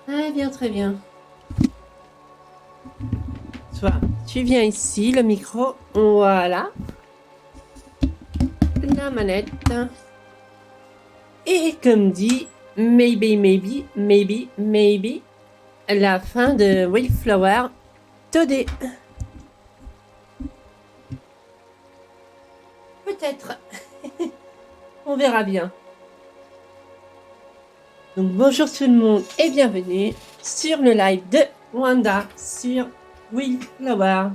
Très bien, très bien. Toi, tu viens ici, le micro. Voilà. La manette. Et comme dit, maybe, maybe, maybe, maybe, la fin de Wildflower Today. Peut-être. On verra bien. Donc bonjour tout le monde et bienvenue sur le live de Wanda sur Wildflower.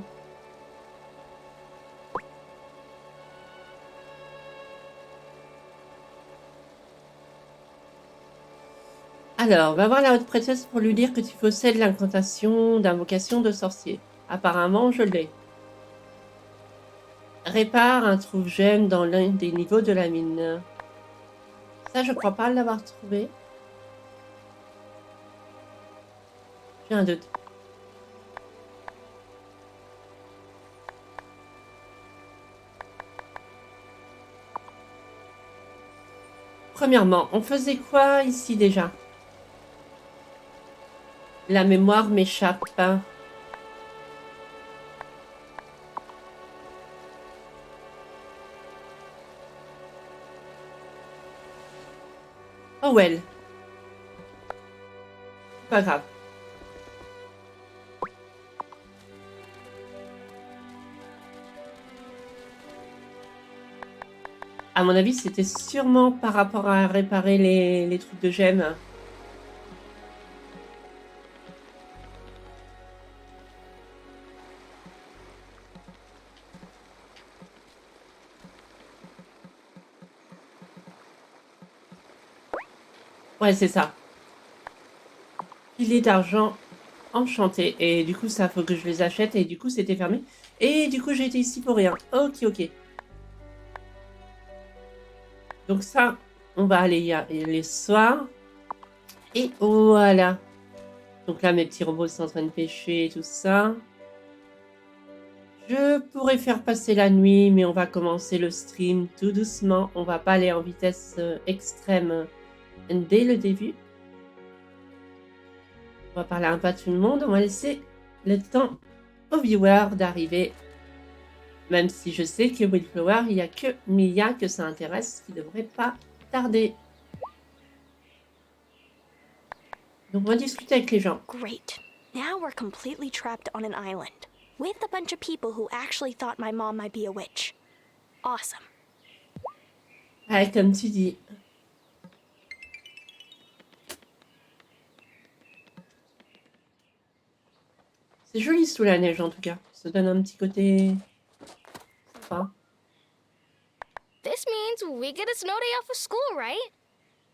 Alors, va voir la haute prêtresse pour lui dire que tu possèdes l'incantation d'invocation de sorcier. Apparemment, je l'ai. Répare un trouve-gemme dans l'un des niveaux de la mine. Ça, je crois pas l'avoir trouvé. J'ai un doute. Premièrement, on faisait quoi ici déjà? La mémoire m'échappe. Oh well. Pas grave. À mon avis, c'était sûrement par rapport à réparer les trucs de gemmes. Ouais, c'est ça. Filet d'argent enchanté. Et du coup, ça, faut que je les achète. Et du coup, c'était fermé. Et du coup, j'ai été ici pour rien. Ok, ok. Donc ça, on va aller y aller les soirs. Et voilà. Donc là, mes petits robots sont en train de pêcher et tout ça. Je pourrais faire passer la nuit, mais on va commencer le stream tout doucement. On va pas aller en vitesse extrême dès le début. On va parler un peu à tout le monde. On va laisser le temps aux viewers d'arriver. Même si je sais que Wildflower, il n'y a que Mia que ça intéresse, qui ne devrait pas tarder. Donc on va discuter avec les gens. Great. Now we're completely trapped on an island with a bunch of people who actually thought my mom might be a witch. Awesome. Ouais, comme tu dis. C'est joli sous la neige en tout cas. Ça donne un petit côté sympa. This means we get a snow day off of school, right?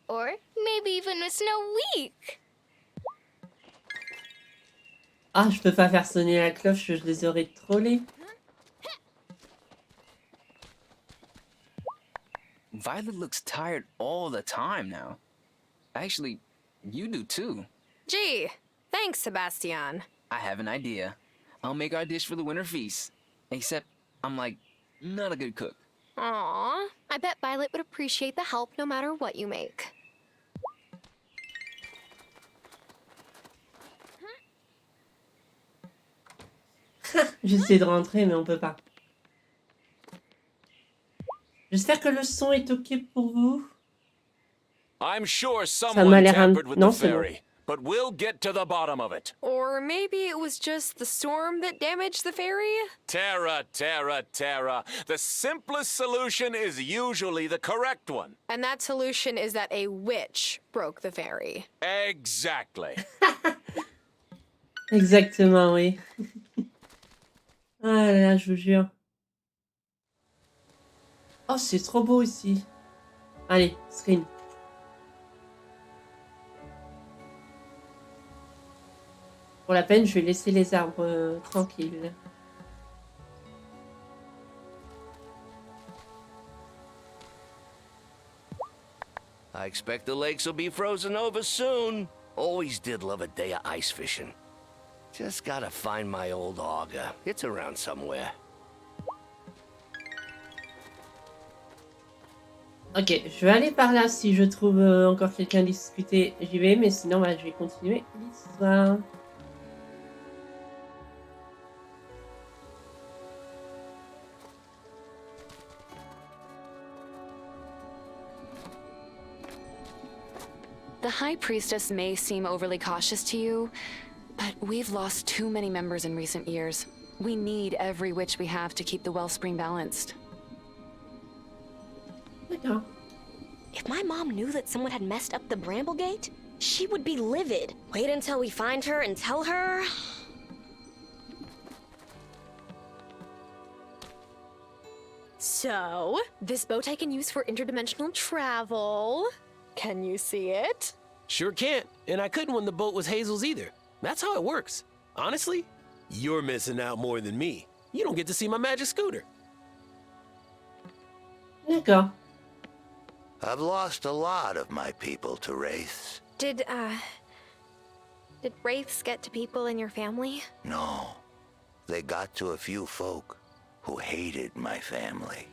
Or maybe even a snow week. Ah, je peux pas faire sonner la cloche, je les aurais trollés. Violet looks tired all the time now. Actually, you do too. Gee, thanks, Sebastian. I have an idea. I'll make our dish for the winter feast. Except, I'm like, not a good cook. Aw, I bet Violet would appreciate the help no matter what you make. J'essaie de rentrer, mais on peut pas. J'espère que le son est ok pour vous. I'm sure Ça m'a someone l'air un... tampered with Non, the c'est bon. ferry, but we'll get to the bottom of it. Or maybe it was just the storm that damaged the ferry? Terra, Terra, Terra. The simplest solution is usually the correct one. And that solution is that a witch broke the ferry. Exactly. Exactement, oui. Ah là là, je vous jure. Oh, c'est trop beau ici. Allez, screen. Pour la peine, je vais laisser les arbres tranquilles. I expect the lakes will be frozen over soon. Always did love a day of ice fishing. Just gotta find my old auger. It's around somewhere. Ok, je vais aller par là si je trouve encore quelqu'un à discuter. J'y vais, mais sinon, je vais continuer l'histoire. The High Priestess may seem overly cautious to you, but we've lost too many members in recent years. We need every witch we have to keep the wellspring balanced. D'accord. If my mom knew that someone had messed up the Bramblegate, she would be livid. Wait until we find her and tell her. So, this boat I can use for interdimensional travel. Can you see it? Sure can't, and I couldn't when the boat was Hazel's either. That's how it works. Honestly, you're missing out more than me. You don't get to see my magic scooter. D'accord. I've lost a lot of my people to wraiths. Did wraiths get to people in your family? No, they got to a few folk who hated my family.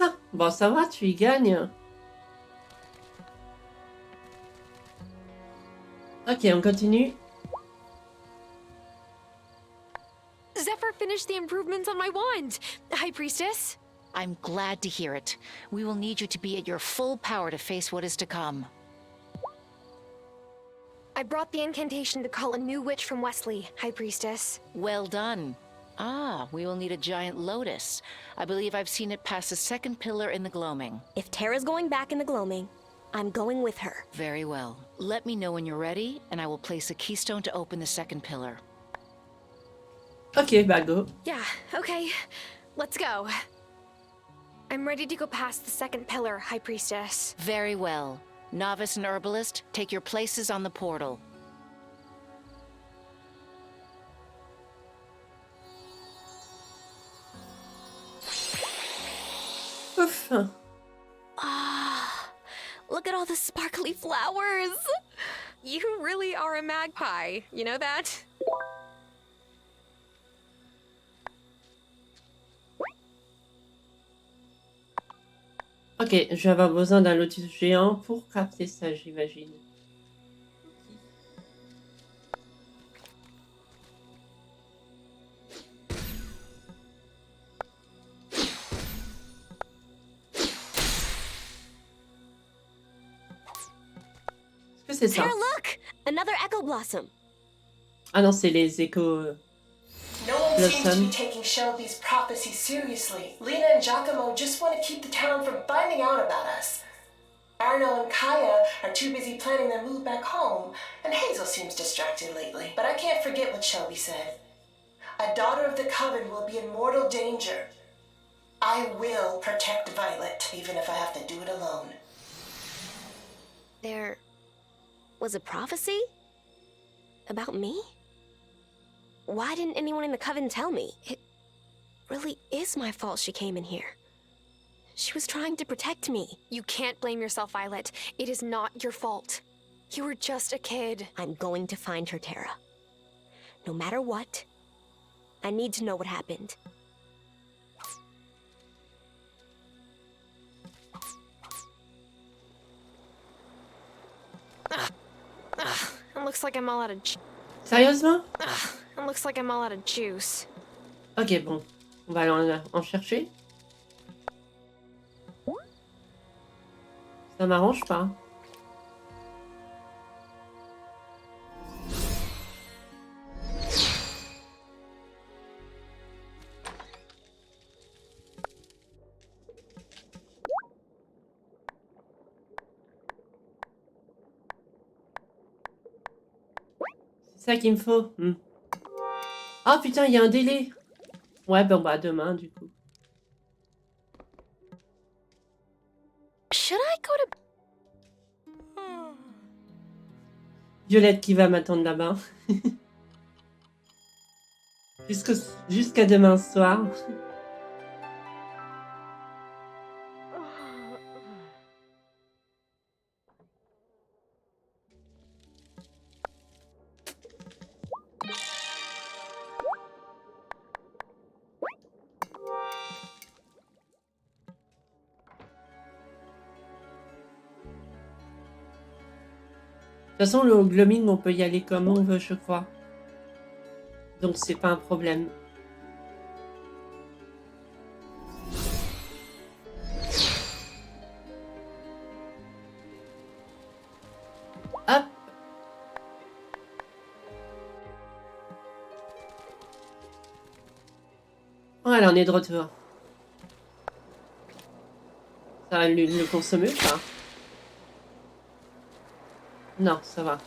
Ah, bon, ça va, tu y gagnes. Ok, on continue. Zephyr finished the improvements on my wand, High Priestess. I'm glad to hear it. We will need you to be at your full power to face what is to come. I brought the incantation to call a new witch from Wesley, High Priestess. Well done. Ah, we will need a giant lotus. I believe I've seen it past the second pillar in the gloaming. If Tara's going back in the gloaming, I'm going with her. Very well. Let me know when you're ready, and I will place a keystone to open the second pillar. Ok, go. Yeah, okay. Let's go. I'm ready to go past the second pillar, High Priestess. Very well. Novice and Herbalist, take your places on the portal. Ouf. Ah, look at all the sparkly flowers. You really are a magpie, you know that? Ok, je vais avoir besoin d'un lotus géant pour crafter ça, j'imagine. Est-ce que c'est ça? Tara, look! Another Echo Blossom. Ah non, c'est les échos. No one seems to Blossom. be taking Shelby's prophecy seriously. Lena and Giacomo just want to keep the town from finding out about us. Arno and Kaya are too busy planning their move back home, and Hazel seems distracted lately. But I can't forget what Shelby said. A daughter of the Coven will be in mortal danger. I will protect Violet, even if I have to do it alone. There was a prophecy? About me? Why didn't anyone in the Coven tell me? It really is my fault she came in here. She was trying to protect me. You can't blame yourself, Violet. It is not your fault. You were just a kid. I'm going to find her, Tara. No matter what, I need to know what happened. It looks like I'm all out of Sérieusement? It looks like I'm all out of juice. Ok, bon. On va aller en chercher. Ça m'arrange pas. C'est ça qu'il me faut. Ah putain, il y a un délai. Ouais, bon bah demain du coup. Should I go to... Violette qui va m'attendre là-bas. Jusqu'à demain soir. toute façon, le gloaming, on peut y aller comme on veut, je crois. Donc, c'est pas un problème. Hop. Voilà, on est de retour. Ça va le consommer ou pas? Non, ça va.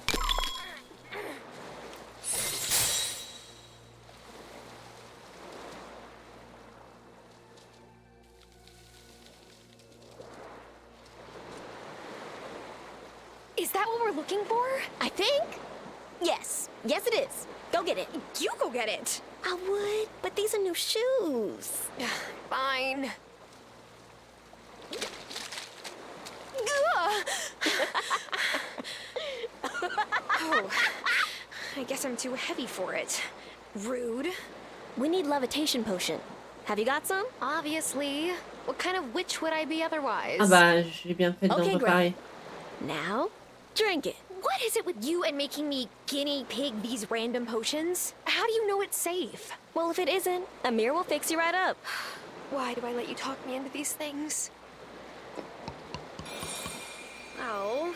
Is that what we're looking for? I think? Yes. Yes, it is. Go get it. You go get it. I would, but these are new shoes. Fine. Oh, I guess I'm too heavy for it. Rude. We need levitation potion. Have you got some? Obviously. What kind of witch would I be otherwise? Ah bah, j'ai bien fait d'en préparer. Now, drink it. What is it with you and making me guinea pig these random potions? How do you know it's safe? Well, if it isn't, Amir will fix you right up. Why do I let you talk me into these things? Well,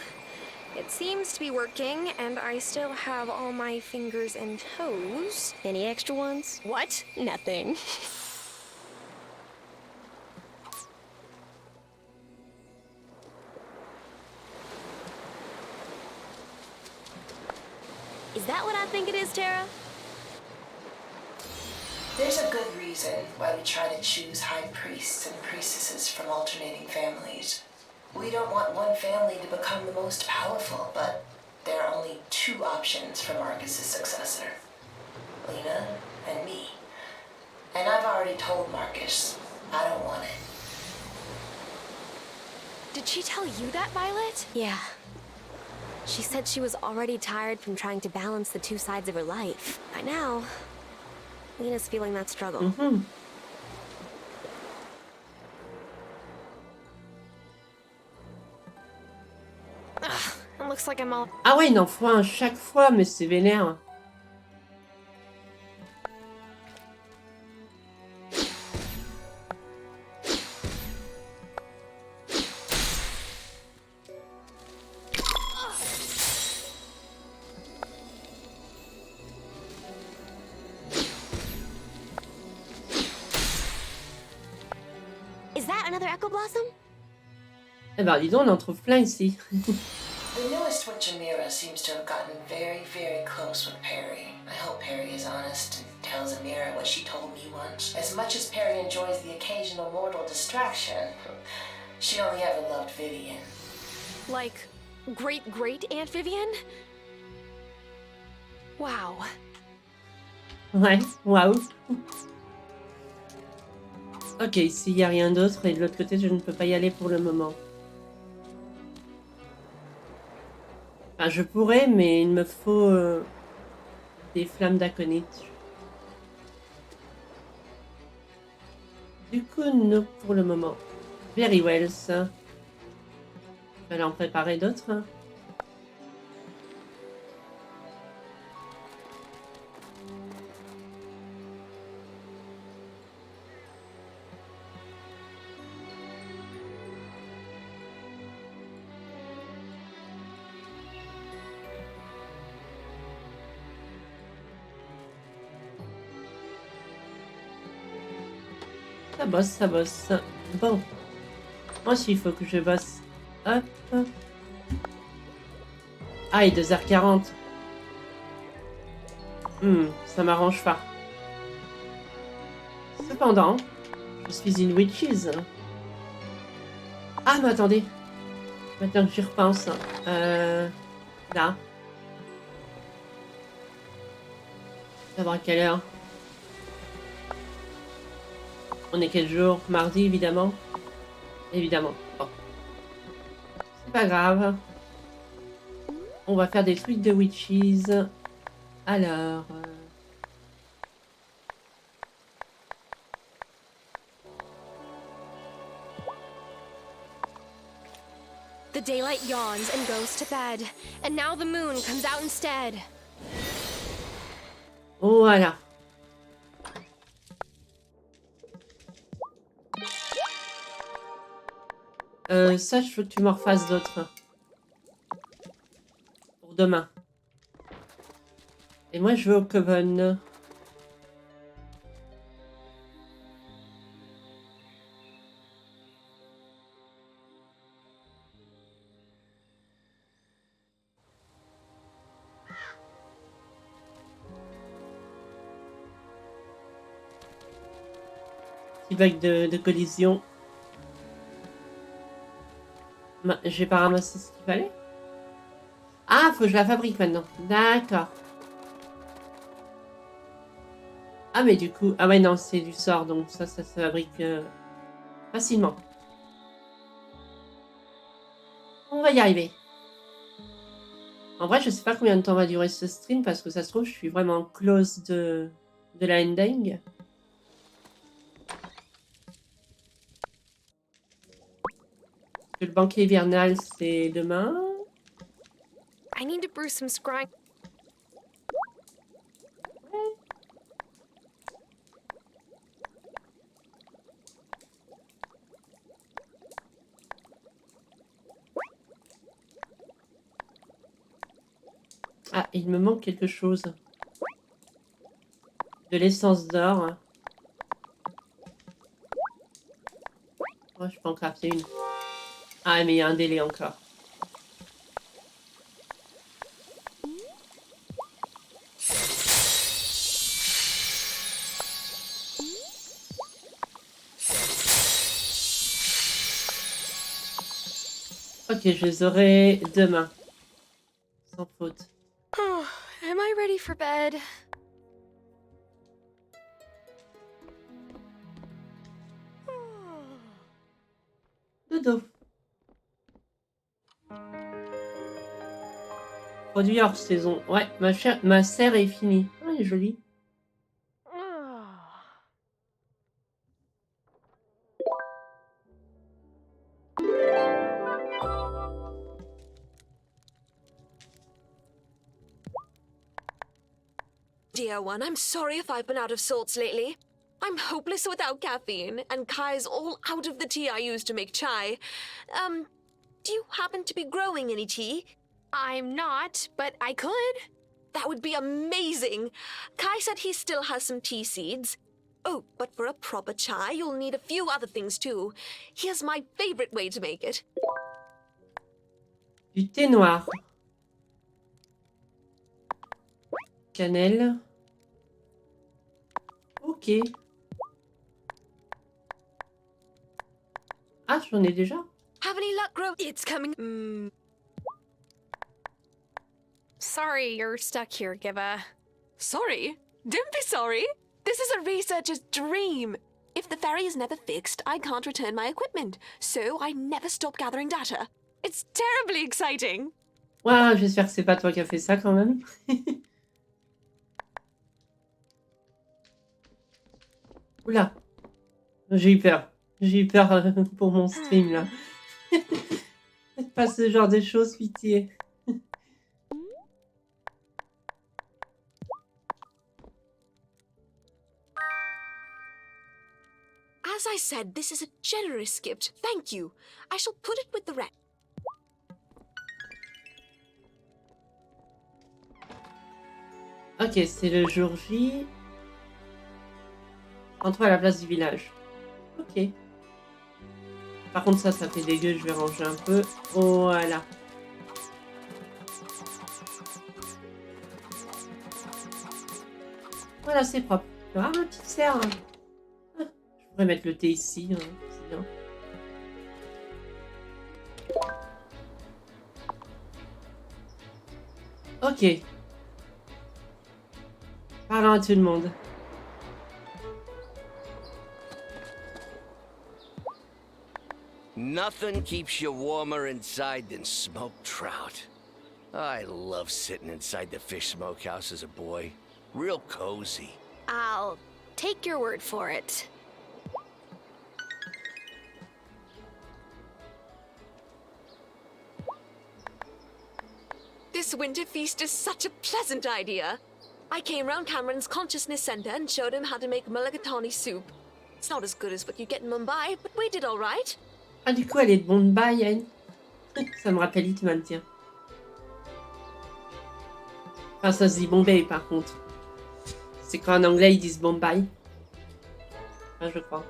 it seems to be working, and I still have all my fingers and toes. Any extra ones? What? Nothing. Is that what I think it is, Tara? There's a good reason why we try to choose high priests and priestesses from alternating families. We don't want one family to become the most powerful, but there are only two options for Marcus's successor. Lena and me. And I've already told Marcus I don't want it. Did she tell you that, Violet? Yeah. She said she was already tired from trying to balance the two sides of her life. By now, Lena's feeling that struggle. Mm-hmm. It looks like I'm all... Ah ouais, il en faut un chaque fois, mais c'est vénère. Is that another Echo Blossom? Eh ben, dis donc, on en trouve plein ici. The newest witch Amira seems to have gotten very, very close with Perry. I hope Perry is honest and tells Amira what she told me once. As much as Perry enjoys the occasional mortal distraction, she only ever loved Vivian. Like, great-great-Aunt Vivian? Wow. Ouais, waouh. Ok, ici, il n'y a rien d'autre. Et de l'autre côté, je ne peux pas y aller pour le moment. Enfin, je pourrais, mais il me faut des flammes d'aconite. Du coup, non pour le moment. Very well, ça. Je vais aller en préparer d'autres. Hein. Ça bosse, ça bosse. Bon. Moi aussi, il faut que je bosse. Hop. Ah, et 2h40. Ça m'arrange pas. Cependant, je suis une witches. Ah, mais attendez. Maintenant que j'y repense. Là. Savoir à quelle heure. On est quel jour? Mardi, évidemment. Évidemment. Bon. C'est pas grave. On va faire des trucs de witches. Alors... The daylight yawns and goes to bed, and now the moon comes out instead. Voilà. Ça, je veux que tu m'en refasses d'autres. Pour demain. Et moi, je veux au Coven. Petit bug de collision. J'ai pas ramassé ce qu'il fallait. Ah, faut que je la fabrique maintenant. D'accord. Ah, mais du coup... Ah ouais, non, c'est du sort, donc ça se fabrique facilement. On va y arriver. En vrai, je sais pas combien de temps va durer ce stream, parce que ça se trouve, je suis vraiment close de la ending. Le banquet hivernal, c'est demain. I need to brew some scrying. Ah, il me manque quelque chose. De l'essence d'or. Oh, je peux en crafter une. Ah, mais il y a un délai encore. Ok, je les aurai demain. Sans faute. Oh, am I ready for bed? Dodo. Produit hors saison. Ouais, ma serre est finie. Ah, elle est jolie. Dear one, I'm sorry if I've been out of sorts lately. I'm hopeless without caffeine, and Kai's all out of the tea I use to make chai. Do you happen to be growing any tea? I'm not, but I could. That would be amazing. Kai said he still has some tea seeds. Oh, but for a proper chai, you'll need a few other things too. Here's my favorite way to make it. Du thé noir. Cannelle. Ok. Ah, j'en ai déjà. Have any luck, Grow? It's coming. Sorry you're stuck here, Giba. Sorry? Don't be sorry. This is a researcher's dream. If the ferry is never fixed, I can't return my equipment, so I never stop gathering data. It's terribly exciting. Ouah, j'espère que c'est pas toi qui as fait ça quand même. Oula. J'ai eu peur. J'ai eu peur pour mon stream là. Faites pas ce genre de choses, pitié. As I said, this is a generous gift. Thank you. I shall put it with the rest. Ok, c'est le jour J. Entre à la place du village. Ok. Par contre, ça fait dégueu. Je vais ranger un peu. Voilà. Voilà, c'est propre. Ah, ma petite serre. Ah, je pourrais mettre le thé ici. Hein, c'est bien. Ok. Parlons à tout le monde. Nothing keeps you warmer inside than smoked trout. I love sitting inside the fish smokehouse as a boy. Real cozy. I'll take your word for it. This winter feast is such a pleasant idea. I came round Cameron's consciousness center and showed him how to make mulligatawny soup. It's not as good as what you get in Mumbai, but we did all right. Ah, du coup, elle est de Bombay, elle. Ça me rappelle Hitman, tiens. Enfin, ça se dit Bombay, par contre. C'est quand en anglais, ils disent Bombay. Enfin, je crois.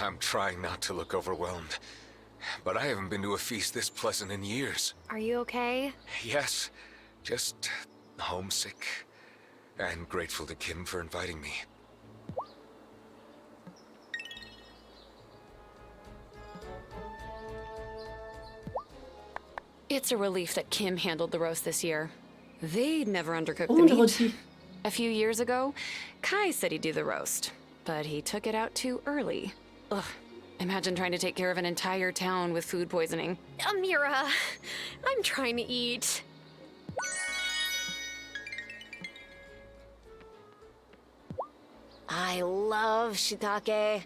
I'm trying not to look overwhelmed, but I haven't been to a feast this pleasant in years. Are you okay? Yes, just homesick and grateful to Kim for inviting me. It's a relief that Kim handled the roast this year. They never undercooked Oh, the le meat. rôti. A few years ago, Kai said he'd do the roast, but he took it out too early. Ugh, imagine trying to take care of an entire town with food poisoning. Amira, I'm trying to eat. I love shiitake.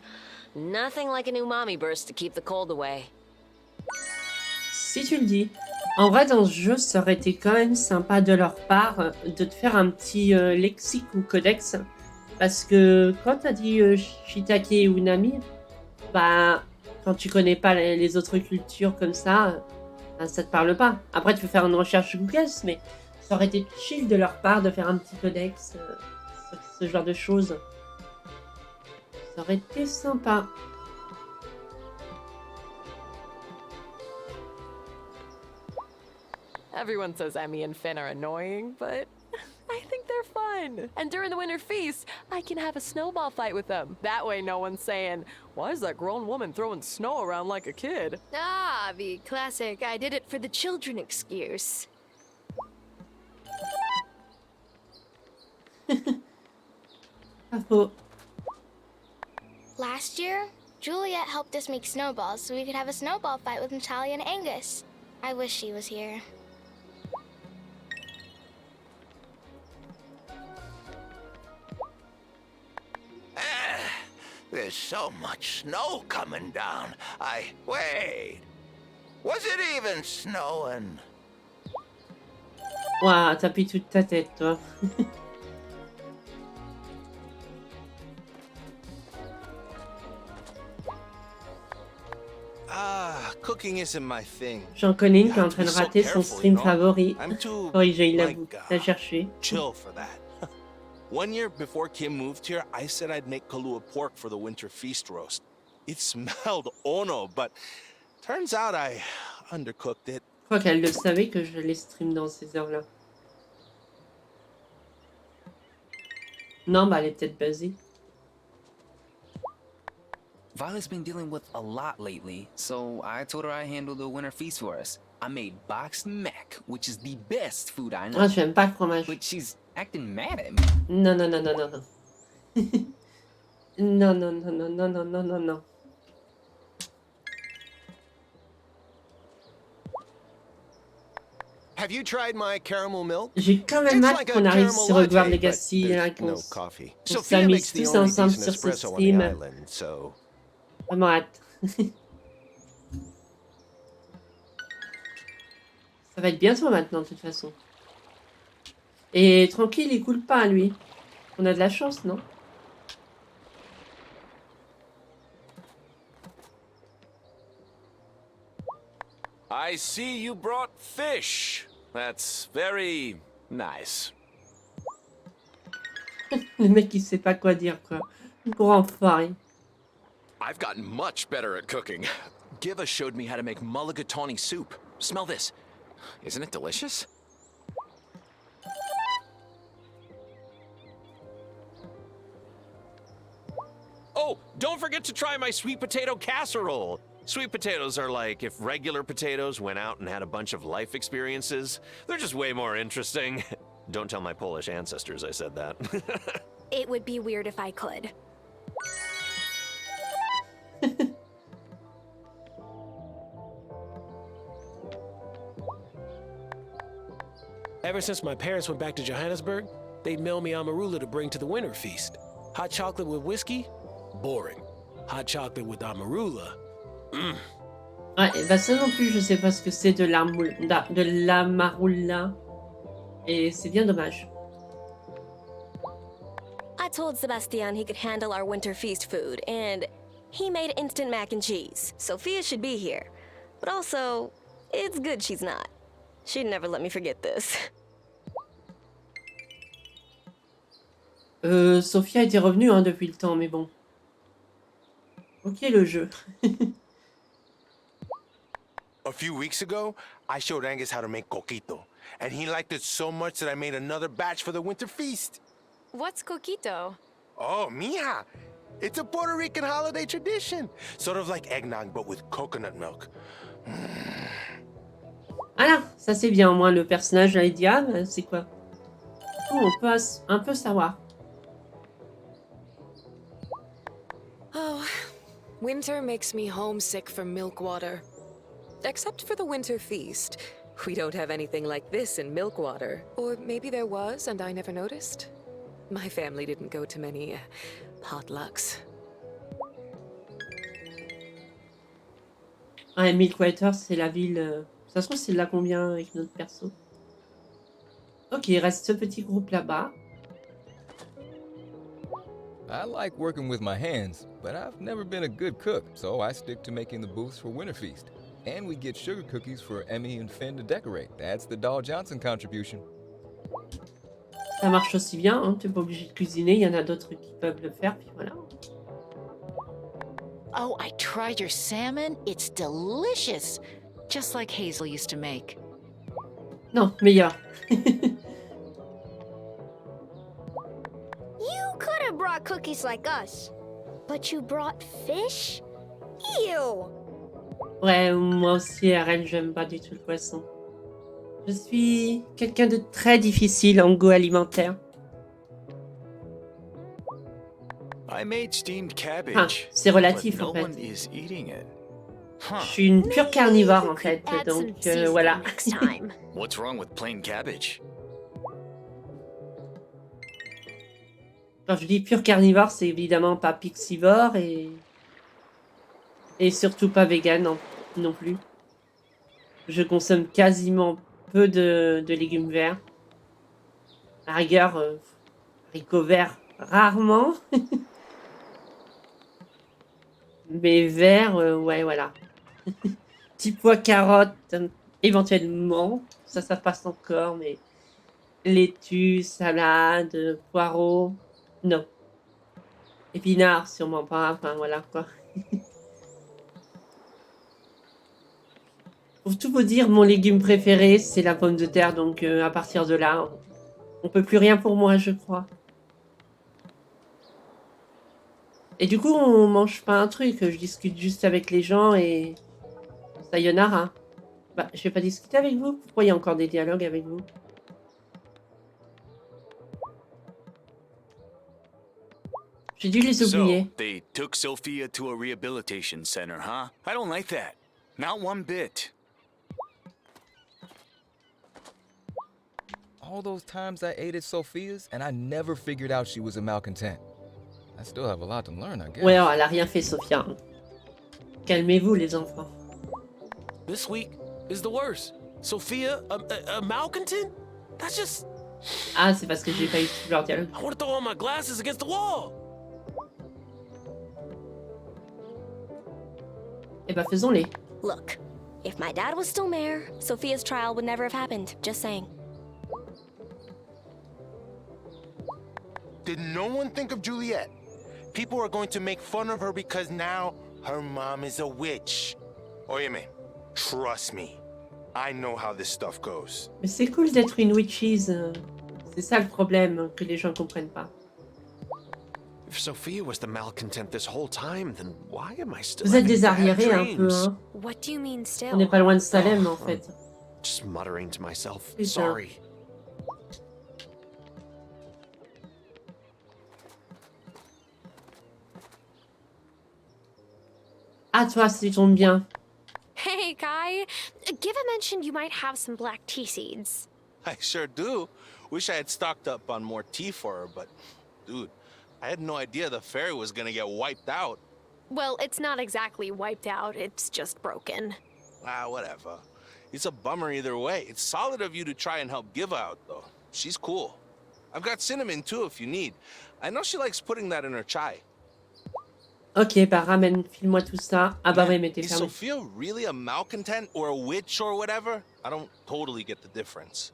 Nothing like an umami burst to keep the cold away. Si tu le dis. En vrai, dans ce jeu, ça aurait été quand même sympa de leur part de te faire un petit lexique ou codex. Parce que quand t'as dit shiitake ou unami, bah, quand tu connais pas les autres cultures comme ça, bah, ça te parle pas. Après, tu peux faire une recherche Google, mais ça aurait été chill de leur part de faire un petit codex sur ce genre de choses. Ça aurait été sympa. Everyone says Emmy and Finn are annoying, but I think they're fun. And during the winter feast, I can have a snowball fight with them. That way no one's saying, why is that grown woman throwing snow around like a kid? Ah, the classic I did it for the children excuse. Pas faux. Last year, Juliet helped us make snowballs so we could have a snowball fight with Natalia and Angus. I wish she was here. There's so much snow coming down. Wait. Was it even snowing? Ouah, t'as pris toute ta tête, toi. Cooking isn't my thing. J'en connais une qui est en train de rater son stream favori. Corrigé, il avoue. T'as cherché. Chill for that. One year before Kim moved here, I said I'd make Kahlua pork for the winter feast roast. It smelled ono, but turns out I undercooked it. Je crois qu'elle le savait que je les stream dans ces heures-là. Non, bah elle est peut-être buzzée. Violet's been dealing with a lot lately, so I told her I'd handle the winter feast for us. I made boxed mac, which is the best food I know. Ah, j'aime pas le fromage. But she's acting mad at me. Non, non, non, non, non, non. Non, non, non, non, non, non, non, non, non. Have you tried my caramel milk? J'ai quand même hâte qu'on arrive sur Hogwarts Legacy, là, qu'on s'amuse tous ensemble sur ce stream. Vraiment hâte. Ça va être bientôt maintenant, de toute façon. Et tranquille, il coule pas, lui. On a de la chance, non? I see you brought fish. That's very nice. Le mec, il sait pas quoi dire, quoi. Gros enfoiré. I've gotten much better at cooking. Giva showed me how to make mulligatawny soup. Smell this. Isn't it delicious? Oh, don't forget to try my sweet potato casserole. Sweet potatoes are like if regular potatoes went out and had a bunch of life experiences. They're just way more interesting. Don't tell my Polish ancestors I said that. It would be weird if I could. Ever since my parents went back to Johannesburg, they'd mail me amarula to bring to the winter feast. Hot chocolate with whiskey? Boring. Hot chocolate with amarula? Ouais, bah ça non plus, je sais pas ce que c'est de la maroula. Et c'est bien dommage. I told Sebastian he could handle our winter feast food, and he made instant mac and cheese. Sophia should be here. But also, it's good she's not. She'd never let me forget this. Sophia était revenue hein, depuis le temps, mais bon. Ok le jeu. A few weeks ago, I showed Angus how to make coquito, and he liked it so much that I made another batch for the winter feast. What's coquito? Oh, mija! It's a Puerto Rican holiday tradition. Sort of like eggnog, but with coconut milk. Voilà, ça c'est bien. Au moins le personnage là, il dit ah, c'est quoi? On peut un peu savoir. Oh, winter makes me homesick for milk water. Except for the winter feast. We don't have anything like this in Milkwater. Or maybe there was and I never noticed. My family didn't go to many potlucks. Ah, Milkwater, c'est la ville... Ça se trouve, c'est de là combien avec notre perso? Ok, il reste ce petit groupe là-bas. I like working with my hands, but I've never been a good cook, so I stick to making the booths for Winter Feast. And we get sugar cookies for Emmy and Finn to decorate. That's the Doll Johnson contribution. Ça marche aussi bien, hein. Tu n'es pas obligé de cuisiner, il y en a d'autres qui peuvent le faire, puis voilà. Oh, I tried your salmon. It's delicious. Just like Hazel used to make. Non, meilleur. You could have brought cookies like us, but you brought fish? Ew! Ouais, moi aussi, RL, j'aime pas du tout le poisson. Je suis quelqu'un de très difficile en goût alimentaire. I made steamed cabbage. Ah, c'est relatif but en no fait. one is eating it. Je suis une pure carnivore en fait, donc voilà. What's wrong with plain cabbage? Quand je dis pure carnivore, c'est évidemment pas pixivore et surtout pas vegan non plus. Je consomme quasiment peu de légumes verts. À la rigueur, haricots verts, rarement. Mais verts, ouais, voilà. Petit pois carottes, éventuellement. Ça passe encore, mais laitue, salade, poireaux, non. Épinards, sûrement pas, enfin voilà quoi. Pour tout vous dire, mon légume préféré, c'est la pomme de terre, donc à partir de là, on peut plus rien pour moi, je crois. Et du coup, on mange pas un truc, je discute juste avec les gens et... Sayonara. Bah, je vais pas discuter avec vous. Pourquoi il y a encore des dialogues avec vous? J'ai dû les oublier. So, they took Sophia to a rehabilitation center, huh? I don't like that. Not one bit. All those times I ate at Sophia's, and I never figured out she was a malcontent. I still have a lot to learn, I guess. Ouais, elle a rien fait, Sophia. Calmez-vous, les enfants. This week is the worst. Sophia, a malcontent? That's just... Ah, c'est parce que j'ai pas eu tout leur dialogue. I want to throw all my glasses against the wall. Eh ben, faisons-les. Look, if my dad was still mayor, Sophia's trial would never have happened. Just saying. Did no one think of Juliet? People are going to make fun of her because now her mom is a witch. Óyeme, trust me. I know how this stuff goes. Mais c'est cool d'être une witches. C'est ça le problème que les gens comprennent pas. If Sophia was the malcontent this whole time, then why am I still Vous êtes having des bad arriérés un peu, dreams? hein. What do you mean still? On n'est pas loin de Salem, en fait. Just muttering to myself. Putain. Sorry. Ah, toi, ça tombe bien. Hey, Kai. Giva mentioned you might have some black tea seeds. I sure do. Wish I had stocked up on more tea for her, but dude, I had no idea the ferry was gonna get wiped out. Well, it's not exactly wiped out, it's just broken. Ah, whatever. It's a bummer either way. It's solid of you to try and help Give out, though. She's cool. I've got cinnamon, too, if you need. I know she likes putting that in her chai. Ok, bah ramène, file-moi tout ça. Ah bah Man, ouais, mais t'es is fermé. Sophia really a malcontent or a witch or whatever? I don't totally get the difference.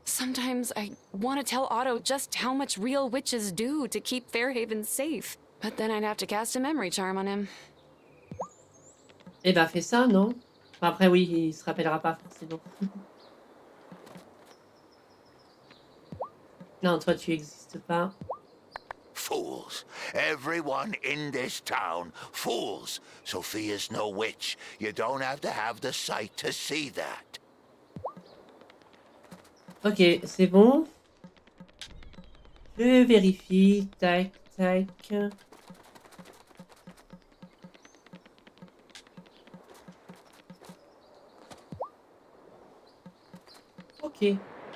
Sometimes I want to tell Otto just how much real witches do to keep Fairhaven safe. But then I'd have to cast a memory charm on him. Eh bah fais ça, non? Après oui, il se rappellera pas forcément. Non, toi tu existes pas. Fools. Everyone in this town. Fools. Sophia's no witch. You don't have to have the sight to see that. Ok, c'est bon. Je vérifie. Tac, tac. Ok.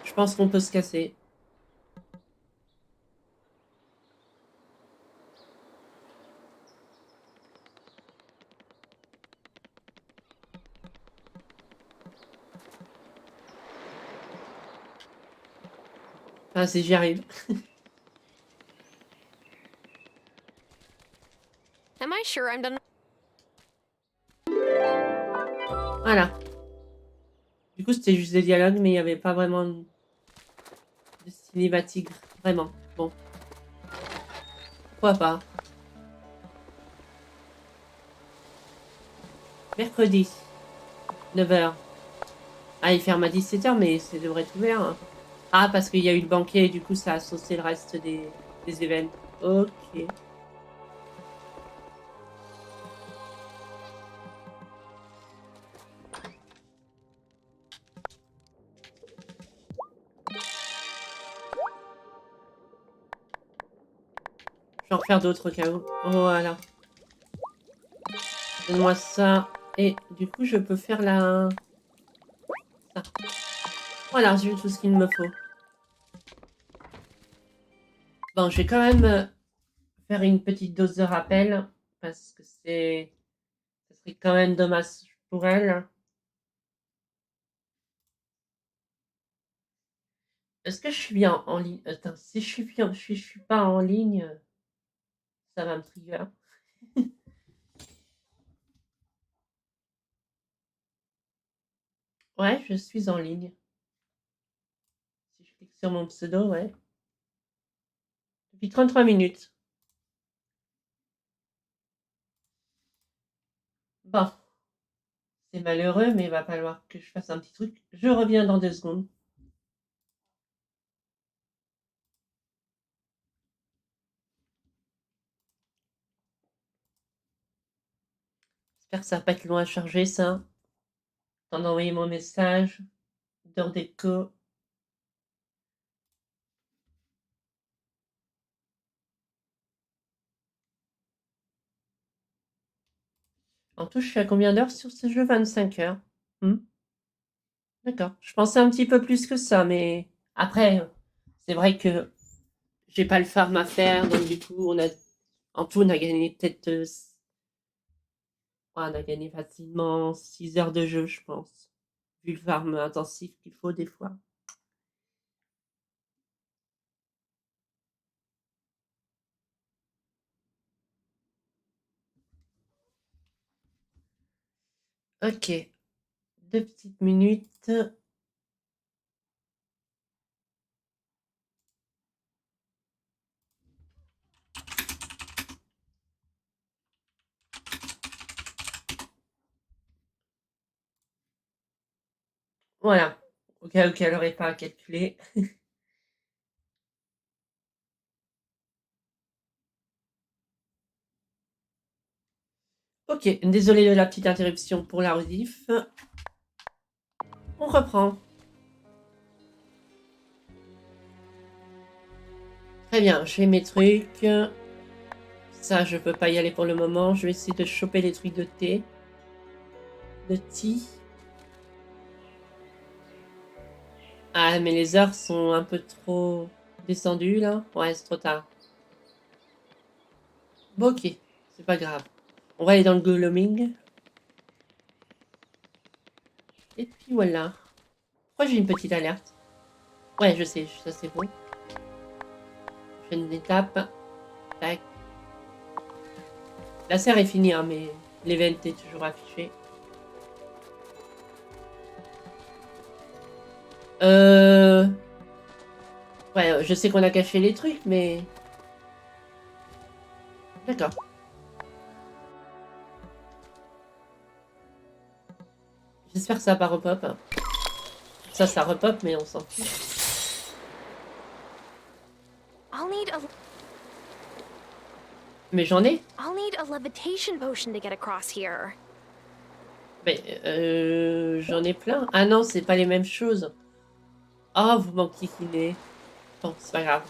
Je pense qu'on peut se casser. Enfin, si j'y arrive. Am I sure I'm done? Voilà. Du coup, c'était juste des dialogues, mais il n'y avait pas vraiment de cinématique. Vraiment. Bon. Pourquoi pas. Mercredi. 9h. Ah, il ferme à 17h, mais ça devrait être ouvert. Hein. Ah, parce qu'il y a eu le banquet, et du coup, ça a saucé le reste des événements. Ok. Je vais en refaire d'autres au cas où. Voilà. Donne-moi ça. Et du coup, je peux faire la... Ça. Voilà, j'ai eu tout ce qu'il me faut. Bon, je vais quand même faire une petite dose de rappel. Parce que c'est... Ce serait quand même dommage pour elle. Est-ce que je suis bien en ligne? Attends, si je suis bien, je suis pas en ligne, ça va me trigger. Ouais, je suis en ligne. Si je clique sur mon pseudo, ouais. Depuis 33 minutes. Bon, c'est malheureux, mais il va falloir que je fasse un petit truc. Je reviens dans 2 secondes. J'espère que ça va pas être loin à charger, ça. Temps d'envoyer mon message. D'heure d'écho. En tout, je suis à combien d'heures sur ce jeu? 25 heures. D'accord. Je pensais un petit peu plus que ça, mais après, c'est vrai que j'ai pas le farm à faire, donc du coup, en tout, on a gagné peut-être... on a gagné facilement 6 heures de jeu, je pense. Vu le farm intensif qu'il faut des fois. Ok. 2 petites minutes. Voilà. Au cas où qu'elle n'aurait pas à calculer. Ok, désolé de la petite interruption pour la rediff. On reprend. Très bien, j'ai mes trucs. Ça, je peux pas y aller pour le moment. Je vais essayer de choper les trucs de thé. De tea. Ah, mais les heures sont un peu trop descendues, là. Ouais, c'est trop tard. Bon, ok. C'est pas grave. On va aller dans le gloaming. Et puis voilà. Pourquoi j'ai une petite alerte? Ouais, je sais, ça c'est bon. Prochaine étape. Tac. La serre est finie, hein, mais l'event est toujours affiché. Ouais, je sais qu'on a caché les trucs, mais... D'accord. J'espère que ça va pas repop. Ça repop, mais on s'en fiche. I'll need a Mais j'en ai. I'll need a levitation potion to get across here. Mais j'en ai plein. Ah non, c'est pas les mêmes choses. Oh, vous m'enquiquinez. Bon, c'est pas grave.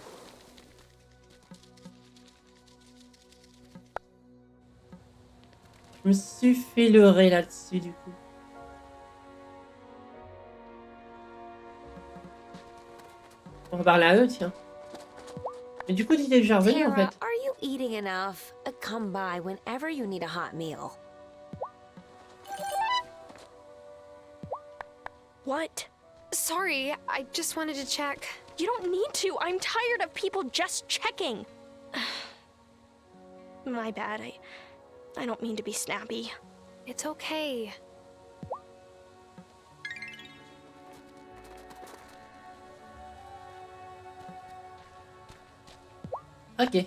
Je me suis fait leurrer là-dessus, du coup. On va parler à eux, tiens. Mais du coup, il est déjà revenu, en Tara, fait. are you eating enough? Come by whenever you need a hot meal. What? Sorry, I just wanted to check. You don't need to. I'm tired of people just checking. My bad. I don't mean to be snappy. It's okay. Ok.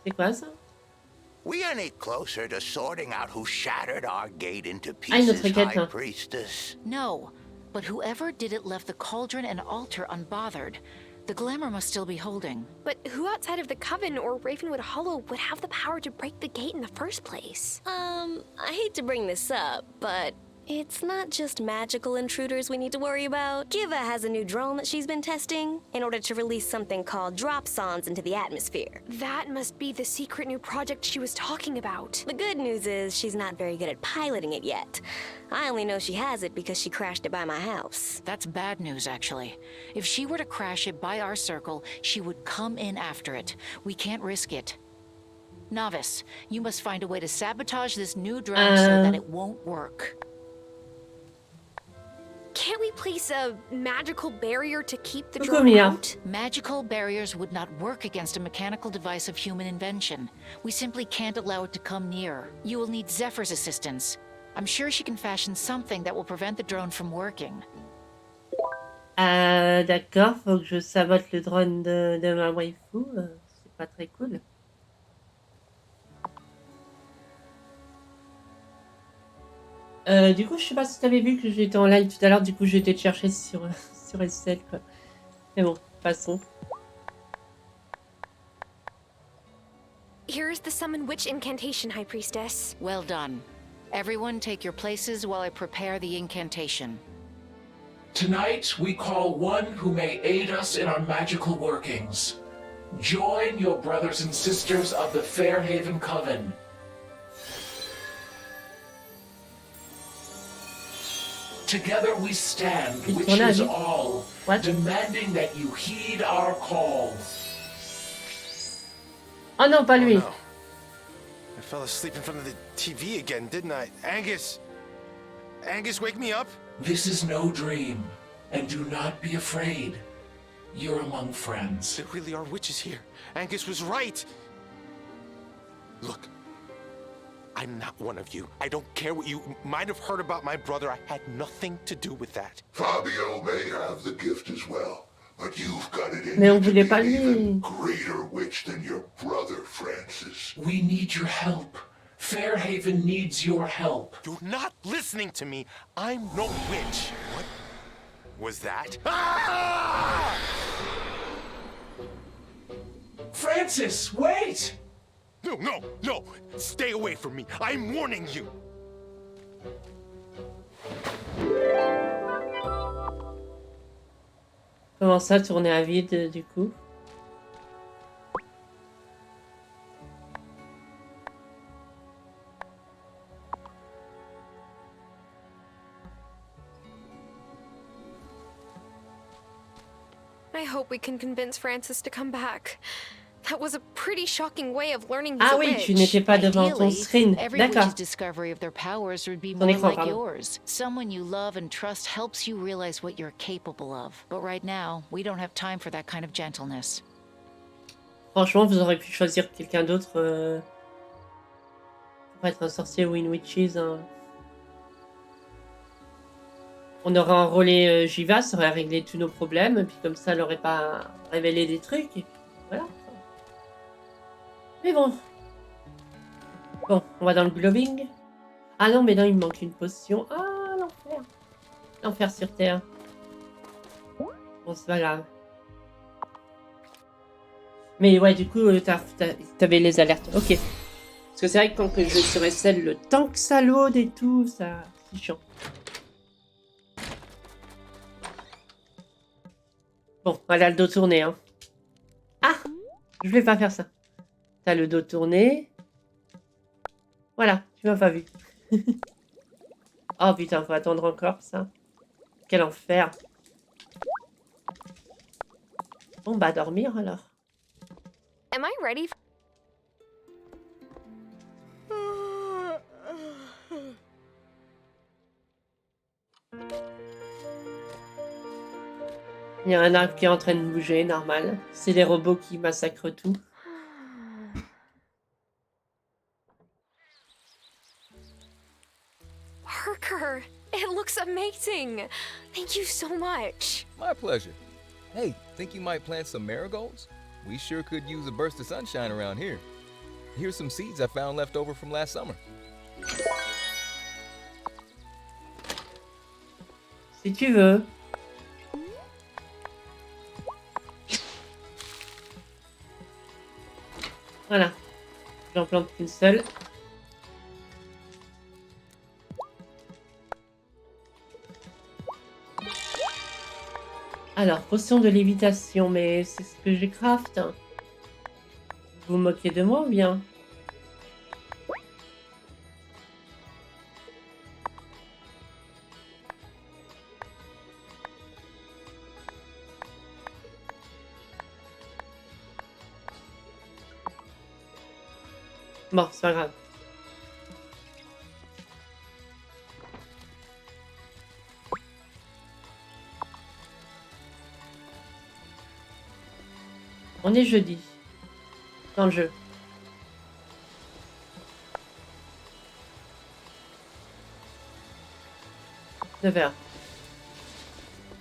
C'est quoi ça? We any closer to sorting out who shattered our gate into Ah, une pieces, autre quête. High Priestess? No, but whoever did it left the cauldron and altar unbothered. The glamour must still be holding. But who outside of the Coven or Ravenwood Hollow would have the power to break the gate in the first place? I hate to bring this up, but it's not just magical intruders we need to worry about. Kiva has a new drone that she's been testing in order to release something called dropsons into the atmosphere. That must be the secret new project she was talking about. The good news is she's not very good at piloting it yet. I only know she has it because she crashed it by my house. That's bad news, actually. If she were to crash it by our circle, she would come in after it. We can't risk it. Novice, you must find a way to sabotage this new drone so that it won't work. Can't we place a magical barrier to keep the drone out? Magical barriers would not work against a mechanical device of human invention. We simply can't allow it to come near. You will need Zephyr's assistance. I'm sure she can fashion something that will prevent the drone from working. D'accord, faut que je sabote le drone de ma waifu. C'est pas très cool. Du coup, je sais pas si t'avais vu que j'étais en live tout à l'heure, du coup j'ai été te chercher sur S7 quoi. Mais bon, passons. Here's the Summon Witch incantation, High Priestess. Well done. Everyone take your places while I prepare the incantation. Tonight, we call one who may aid us in our magical workings. Join your brothers and sisters of the Fairhaven Coven. Together we stand, witches all, demanding that you heed our call. Oh non, pas lui. Oh, no. I fell asleep in front of the TV again, didn't I? Angus! Angus, wake me up! This is no dream, and do not be afraid. You're among friends. There really are witches here. Angus was right. Look, I'm not one of you. I don't care what you might have heard about my brother. I had nothing to do with that. Fabio may have the gift as well, but you've got it in Mais you on to voulait be pas an even lui. greater witch than your brother, Francis. We need your help. Fairhaven needs your help. You're not listening to me. I'm no witch. What was that? Ah! Francis, wait! No, no, no! Stay away from me. I'm warning you. Comment ça, tourner à vide du coup? I hope we can convince Francis to come back. That was a pretty shocking way of learning he's Ah a oui, witch. tu n'étais pas devant ton Ideally, screen. every D'accord. witch's discovery of their powers would be Ton more écran, like pardon. yours. Someone you love and trust helps you realize what you're capable of. But right now, we don't have time for that kind of gentleness. Franchement, vous aurez pu choisir quelqu'un d'autre pour être un sorcier ou une witches. Hein. On aurait enrôlé Jiva, ça aurait réglé tous nos problèmes, et puis comme ça, elle n'aurait pas révélé des trucs, et puis voilà. Mais bon. Bon, on va dans le globing. Ah non, mais non, il me manque une potion. Ah, l'enfer. L'enfer sur Terre. Bon, c'est pas grave. Mais ouais, du coup, t'avais les alertes. Ok. Parce que c'est vrai que quand je vais sur SL, le temps que ça load et tout, ça... c'est chiant. Bon, elle a le dos tourné, hein. Ah! Je vais pas faire ça. T'as le dos tourné. Voilà, tu m'as pas vu. Oh putain, faut attendre encore ça. Quel enfer. Bon, bah, dormir alors. Am I ready? Il y a un arbre qui est en train de bouger, normal. C'est les robots qui massacrent tout. Parker, it looks amazing. Thank you so much. My pleasure. Hey, think you might plant some marigolds? We sure could use a burst of sunshine around here. Here's some seeds I found left over from last summer. Si tu veux. Voilà. J'en plante qu'une seule. Alors, potion de lévitation, mais c'est ce que j'ai craft. Vous vous moquez de moi ou bien? Bon, c'est pas grave. On est jeudi. Dans le jeu. 9h.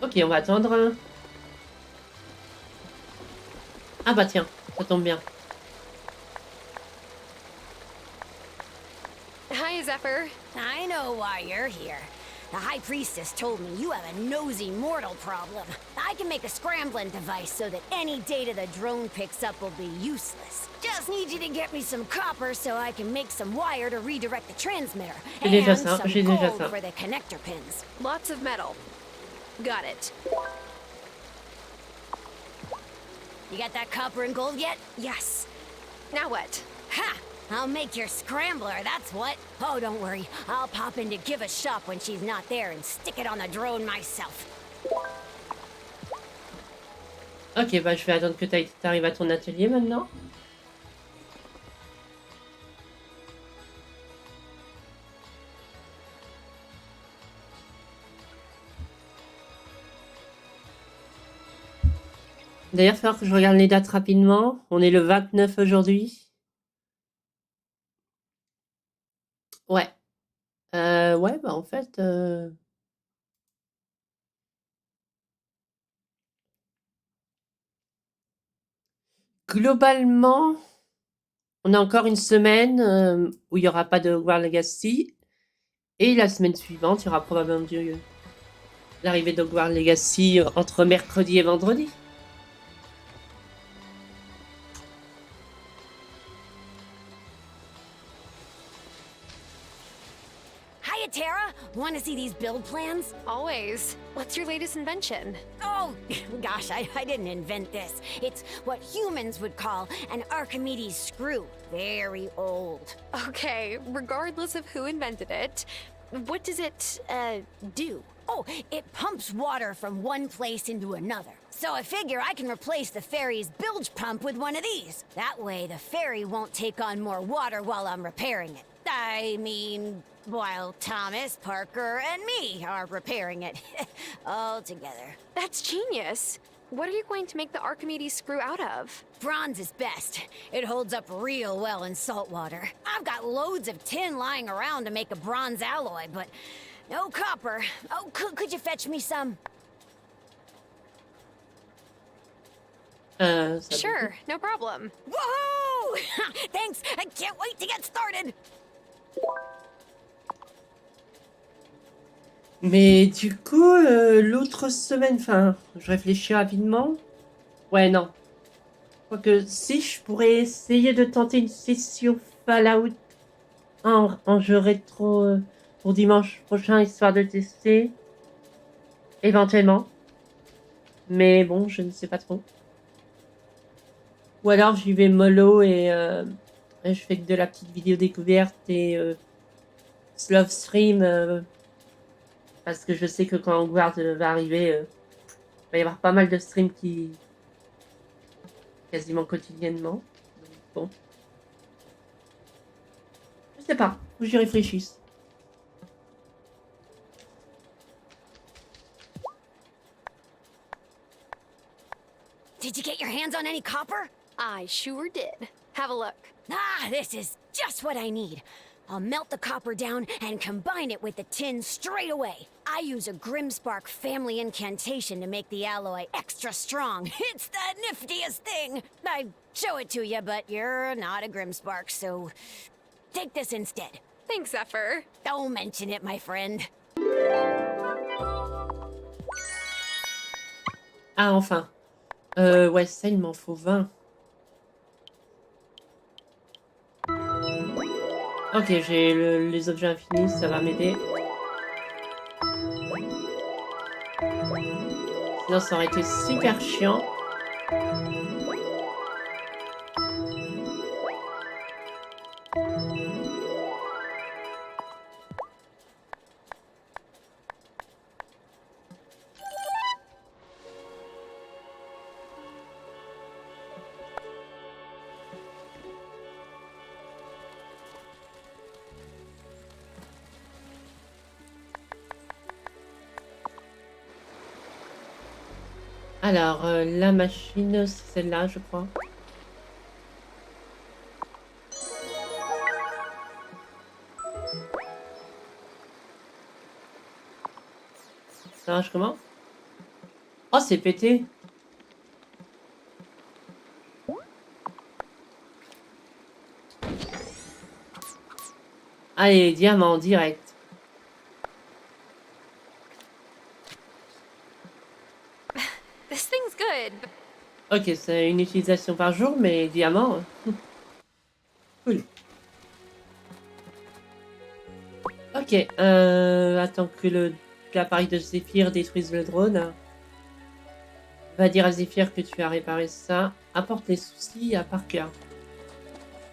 Ok, on va attendre. Ah bah tiens, ça tombe bien. Hi, Zephyr. I know why you're here. The High Priestess told me you have a nosy mortal problem. I can make a scrambling device so that any data the drone picks up will be useless. Just need you to get me some copper so I can make some wire to redirect the transmitter. And some gold for the connector pins. Lots of metal. Got it. You got that copper and gold yet? Yes. Now what? Ha! I'll make your scrambler, that's what. Oh, don't worry. I'll pop in to give a shop when she's not there and stick it on the drone myself. Ok, bah je vais attendre que t'arrives à ton atelier maintenant. D'ailleurs, il va falloir que je regarde les dates rapidement. On est le 29 aujourd'hui. Ouais. Ouais, bah en fait... Globalement, on a encore une semaine où il n'y aura pas de Hogwarts Legacy. Et la semaine suivante, il y aura probablement l'arrivée d'Hogwarts Legacy entre mercredi et vendredi. Hiya, Tara. Want to see these build plans? Always. What's your latest invention? Oh, gosh, I didn't invent this. It's what humans would call an Archimedes screw. Very old. Okay, regardless of who invented it, what does it, do? Oh, it pumps water from one place into another. So I figure I can replace the ferry's bilge pump with one of these. That way the ferry won't take on more water while I'm repairing it. I mean, while Thomas, Parker, and me are repairing it. All together. That's genius. What are you going to make the Archimedes screw out of? Bronze is best. It holds up real well in salt water. I've got loads of tin lying around to make a bronze alloy, but no copper. Oh, could you fetch me some? Sure, no problem. Woohoo! Thanks, I can't wait to get started. Mais du coup, l'autre semaine, enfin, je réfléchis rapidement. Ouais, non. Quoique, si, je pourrais essayer de tenter une session Fallout en jeu rétro pour dimanche prochain, histoire de tester. Éventuellement. Mais bon, je ne sais pas trop. Ou alors, j'y vais mollo et je fais que de la petite vidéo découverte et slow stream. Parce que je sais que quand Hogwarts va arriver, il va y avoir pas mal de streams qui... quasiment quotidiennement. Donc, bon. Je sais pas, faut que j'y réfléchisse. Did you get your hands on any copper? I sure did. Have a look. Ah, this is just what I need. I'll melt the copper down and combine it with the tin straight away. I use a Grimspark family incantation to make the alloy extra strong. It's the niftiest thing! I'd show it to you, but you're not a Grimspark, so take this instead. Thanks, Zephyr. Don't mention it, my friend. Ah, enfin. Ouais, ça, il m'en faut 20. Ok, j'ai les objets infinis, ça va m'aider. Sinon, ça aurait été super chiant. Alors, la machine, c'est celle-là, je crois. Ça marche comment? Oh, c'est pété! Allez, diamant direct. This thing's good. Ok, c'est une utilisation par jour, mais diamant. Cool. Ok, attends que l'appareil de Zephyr détruise le drone. Va dire à Zephyr que tu as réparé ça. Apporte les soucis à Parker.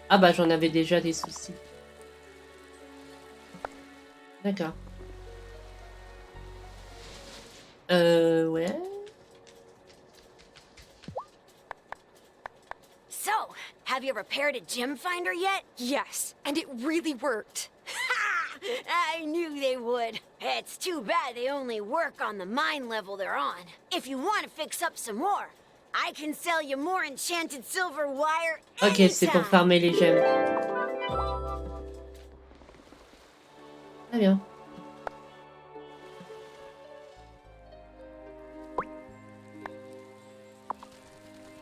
Ah bah j'en avais déjà des soucis. D'accord. Ouais. So, have you repaired a gem finder yet? Yes, and it really worked. I knew they would. It's too bad they only work on the mine level they're on. If you want to fix up some more, I can sell you more enchanted silver wire anytime. Ok, c'est pour farmer les gemmes. Très bien.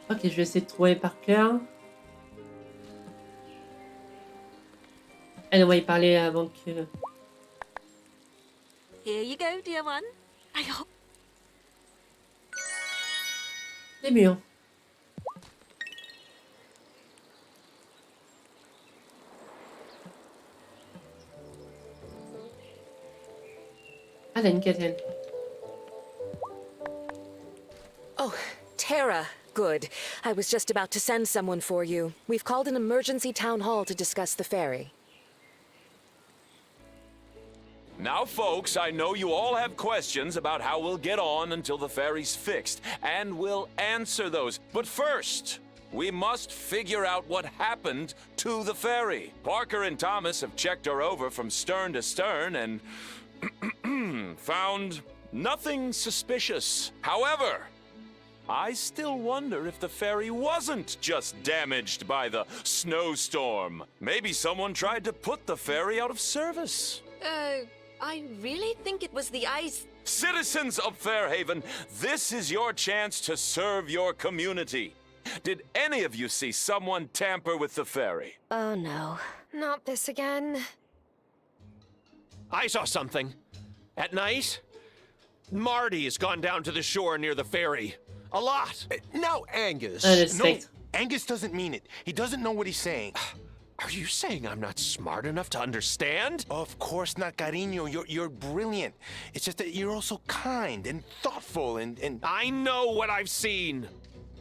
Ok, je vais essayer de trouver Parker. Elle, on va y parler avant que... Here you go, dear one. I hope. Les murs. Ah, là, une quête. Oh, Tara. Good. I was just about to send someone for you. We've called an emergency town hall to discuss the ferry. Now, folks, I know you all have questions about how we'll get on until the ferry's fixed, and we'll answer those. But first, we must figure out what happened to the ferry. Parker and Thomas have checked her over from stern to stern and found nothing suspicious. However, I still wonder if the ferry wasn't just damaged by the snowstorm. Maybe someone tried to put the ferry out of service. I really think it was the ice. Citizens of Fairhaven, this is your chance to serve your community. Did any of you see someone tamper with the ferry? Oh no. Not this again. I saw something. At night, Marty has gone down to the shore near the ferry. A lot. Now, Angus. No, Angus doesn't mean it. He doesn't know what he's saying. Are you saying I'm not smart enough to understand? Of course not, Cariño. You're brilliant. It's just that you're also kind and thoughtful and... I know what I've seen.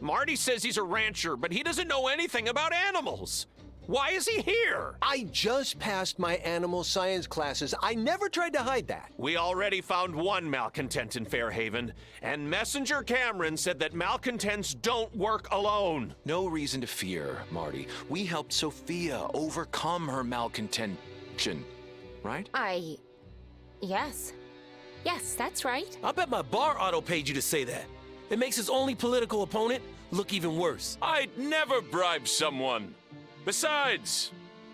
Marty says he's a rancher, but he doesn't know anything about animals. Why is he here? I just passed my animal science classes. I never tried to hide that. We already found one malcontent in Fairhaven, and Messenger Cameron said that malcontents don't work alone. No reason to fear, Marty. We helped Sophia overcome her malcontention, right? Yes. Yes, that's right. I bet my bar auto paid you to say that. It makes his only political opponent look even worse. I'd never bribe someone. Besides,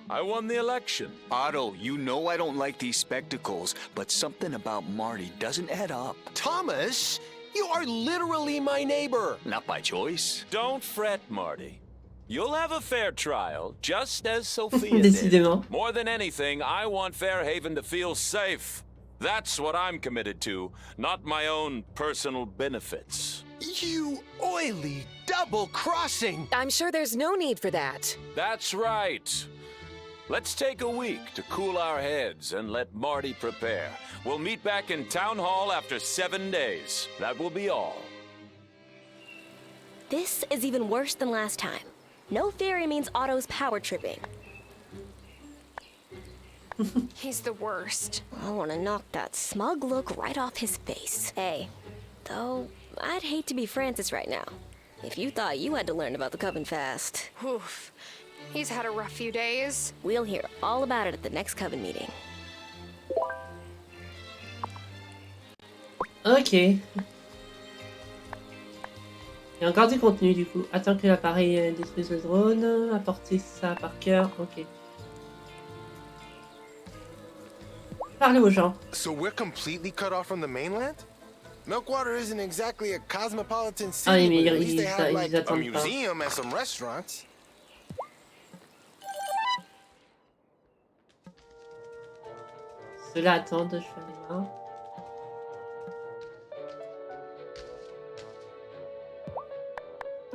I won the election. Otto, you know I don't like these spectacles, but something about Marty doesn't add up. Thomas, you are literally my neighbor. Not by choice. Don't fret, Marty. You'll have a fair trial, just as Sophia did. More than anything, I want Fairhaven to feel safe. That's what I'm committed to, not my own personal benefits. You oily double-crossing! I'm sure there's no need for that. That's right. Let's take a week to cool our heads and let Marty prepare. We'll meet back in Town Hall after 7 days. That will be all. This is even worse than last time. No ferry means Otto's power tripping. He's the worst. I want to knock that smug look right off his face. Hey, though, I'd hate to be Francis right now. If you thought you had to learn about the Coven fast. Oof. He's had a rough few days. We'll hear all about it at the next Coven meeting. Ok. Il y a encore du contenu du coup. Attends que l'appareil détruise le drone. Apporter ça par cœur. Ok. Parler aux gens. So we're completely cut off from the mainland? Milkwater isn't exactly a cosmopolitan city, but at least they have like a museum and some restaurants. Ceux-là attendent, je vais aller voir.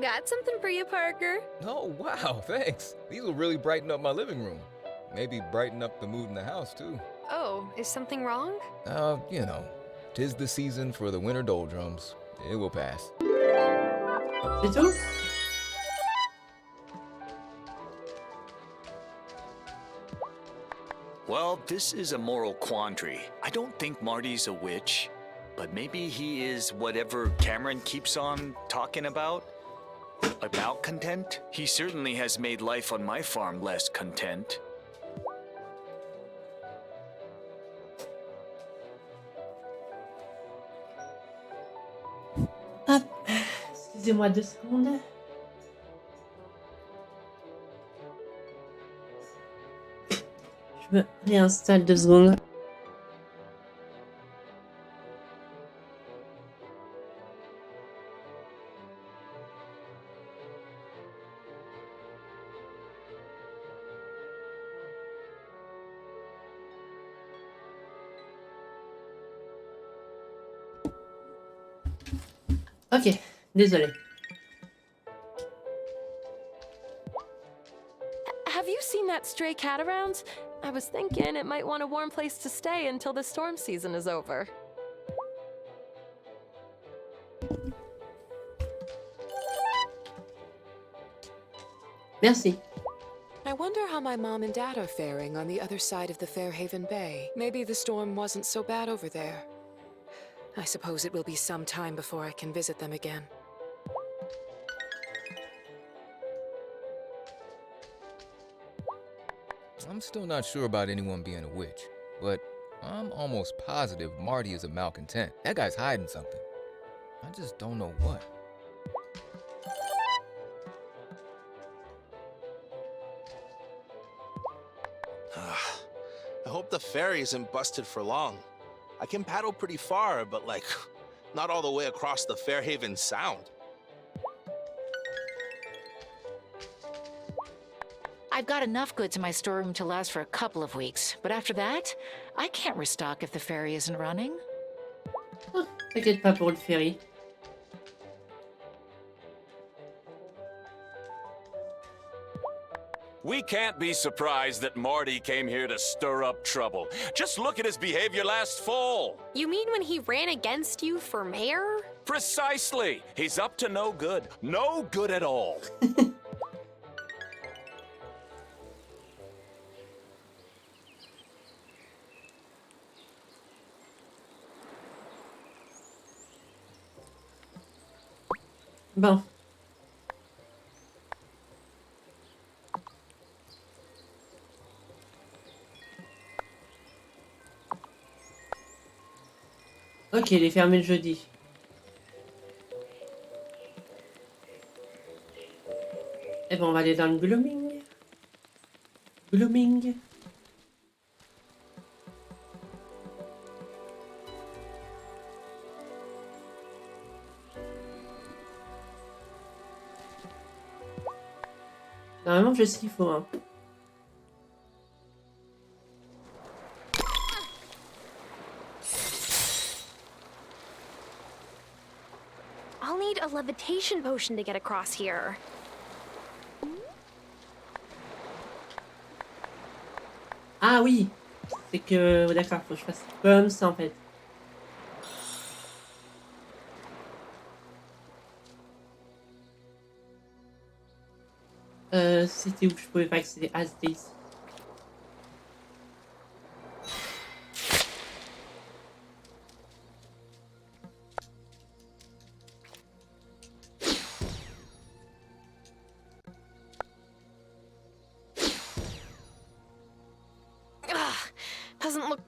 Got something for you, Parker. Oh, wow, thanks. These will really brighten up my living room. Maybe brighten up the mood in the house, too. Oh, is something wrong? You know, 'tis the season for the winter doldrums. It will pass. C'est tout? Well, this is a moral quandary. I don't think Marty's a witch, but maybe he is whatever Cameron keeps on talking about. A malcontent? He certainly has made life on my farm less content. Hop. Excusez-moi 2 secondes. Je me réinstalle 2 secondes. Ok, désolé. Have you seen that stray cat around? I was thinking it might want a warm place to stay until the storm season is over. Merci. I wonder how my mom and dad are faring on the other side of the Fairhaven Bay. Maybe the storm wasn't so bad over there. I suppose it will be some time before I can visit them again. I'm still not sure about anyone being a witch, but I'm almost positive Marty is a malcontent. That guy's hiding something. I just don't know what. I hope the ferry isn't busted for long. I can paddle pretty far, but like, not all the way across the Fairhaven Sound. I've got enough goods in my storeroom to last for a couple of weeks, but after that, I can't restock if the ferry isn't running. T'inquiète pas pour le ferry. We can't be surprised that Marty came here to stir up trouble. Just look at his behavior last fall. You mean when he ran against you for mayor? Precisely. He's up to no good. No good at all. Bon. Ok, il est fermé le jeudi. Eh ben, on va aller dans le blooming. Blooming. Normalement, je sais ce qu'il faut, hein. I'll need a levitation potion to get across here. Ah oui, c'est que... D'accord, faut que je fasse comme ça, en fait. C'était où je pouvais pas accéder? Ah, c'était ici. Doesn't look...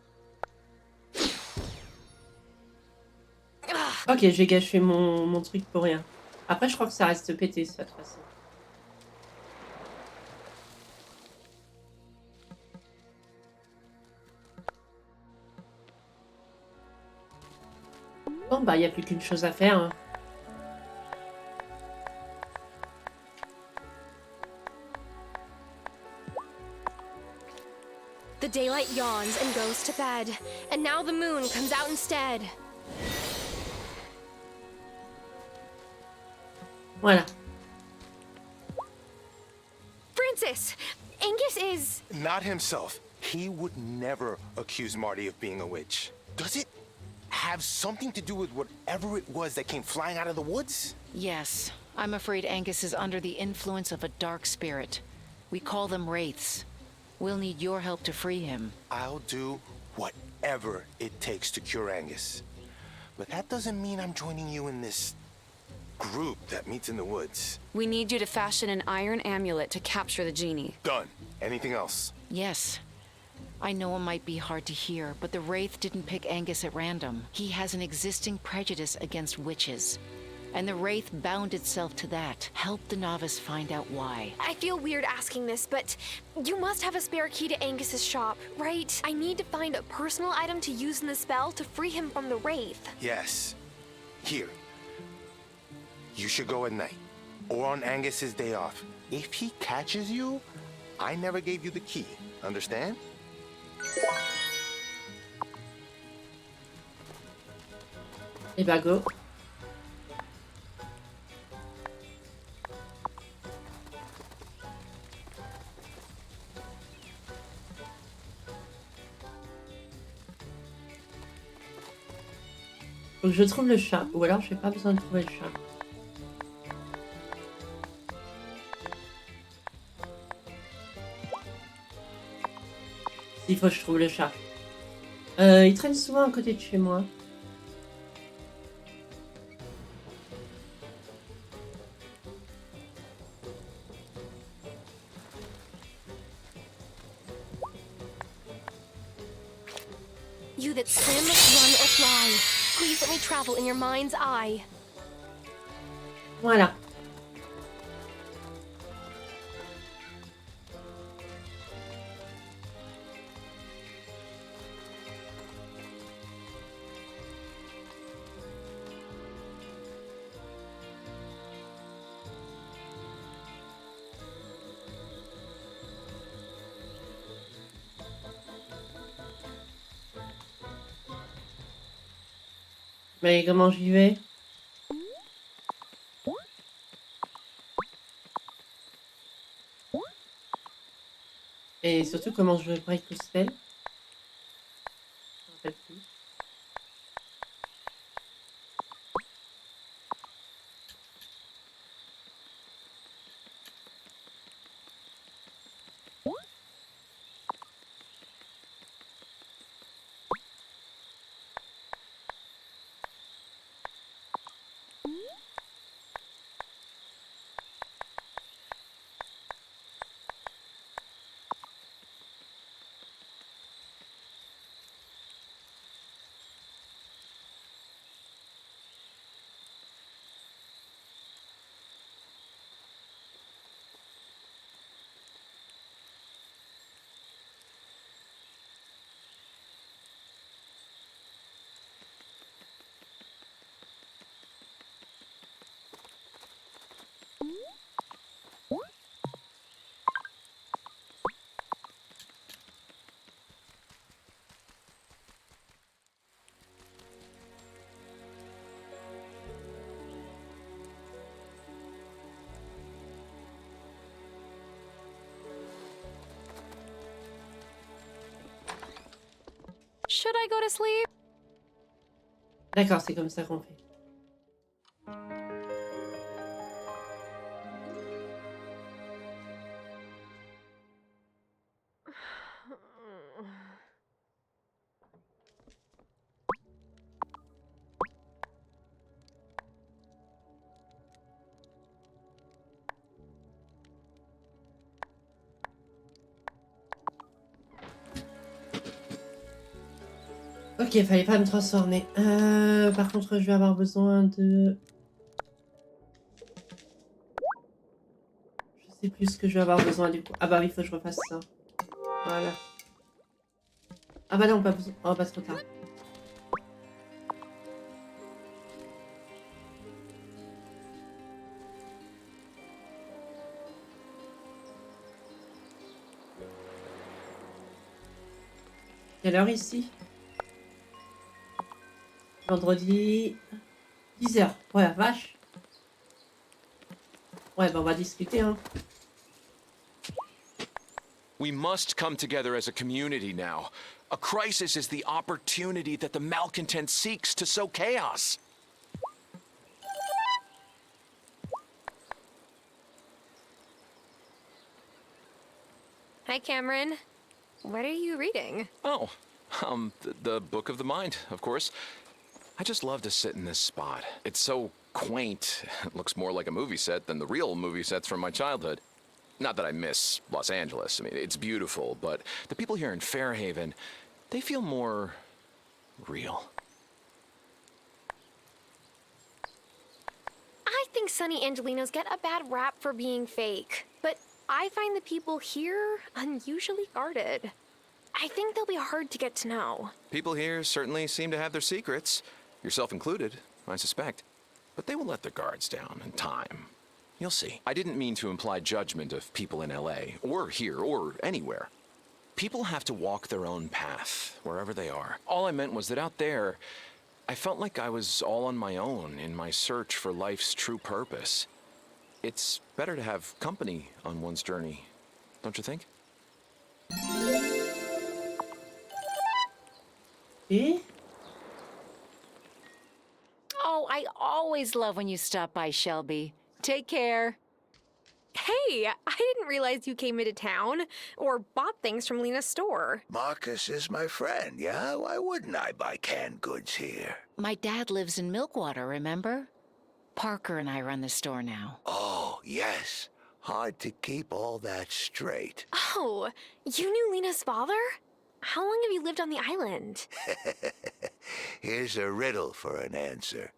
Ok, j'ai gâché mon truc pour rien. Après, je crois que ça reste pété, ça, de toute façon. Bon, bah, il n'y a plus qu'une chose à faire, hein. The daylight yawns and goes to bed, and now the moon comes out instead. Voilà. Francis! Angus is... Not himself. He would never accuse Marty of being a witch. Does it have something to do with whatever it was that came flying out of the woods? Yes, I'm afraid Angus is under the influence of a dark spirit. We call them wraiths. We'll need your help to free him. I'll do whatever it takes to cure Angus. But that doesn't mean I'm joining you in this group that meets in the woods. We need you to fashion an iron amulet to capture the genie. Done. Anything else? Yes. I know it might be hard to hear, but the Wraith didn't pick Angus at random. He has an existing prejudice against witches. And the Wraith bound itself to that. Help the novice find out why. I feel weird asking this, but you must have a spare key to Angus's shop, right? I need to find a personal item to use in the spell to free him from the Wraith. Yes. Here. You should go at night, or on Angus's day off. If he catches you, I never gave you the key. Understand? Et bah go. Faut que je trouve le chat, ou alors j'ai pas besoin de trouver le chat. Il faut que je trouve le chat. Il traîne souvent à côté de chez moi. You that swim, run, or fly, please let me travel in your mind's eye. Voilà. Mais comment j'y vais? Et surtout comment je break le spell? Je me rappelle plus. Should I go to sleep? D'accord, c'est comme ça qu'on fait. Ok, fallait pas me transformer. Par contre, je vais avoir besoin de... Je sais plus ce que je vais avoir besoin du coup. Ah bah oui, il faut que je refasse ça. Voilà. Ah bah non, pas besoin. Oh bah trop tard. Quelle heure ici? Vendredi 10h. Ouais, la vache. Ouais, bah on va discuter, hein. We must come together as a community now. A crisis is the opportunity that the malcontent seeks to sow chaos. Hi, Cameron. What are you reading? Oh, the Book of the Mind, of course. I just love to sit in this spot. It's so quaint. It looks more like a movie set than the real movie sets from my childhood. Not that I miss Los Angeles. I mean, it's beautiful, but the people here in Fairhaven, they feel more real. I think Sunny Angelinos get a bad rap for being fake, but I find the people here unusually guarded. I think they'll be hard to get to know. People here certainly seem to have their secrets, yourself included, I suspect. But they will let their guards down in time. You'll see. I didn't mean to imply judgment of people in LA, or here, or anywhere. People have to walk their own path, wherever they are. All I meant was that out there, I felt like I was all on my own in my search for life's true purpose. It's better to have company on one's journey, don't you think? Eh? Oh, I always love when you stop by, Shelby. Take care. Hey, I didn't realize you came into town or bought things from Lena's store. Marcus is my friend, yeah? Why wouldn't I buy canned goods here? My dad lives in Milkwater, remember? Parker and I run the store now. Oh, yes. Hard to keep all that straight. Oh, you knew Lena's father? How long have you lived on the island? Here's a riddle for an answer.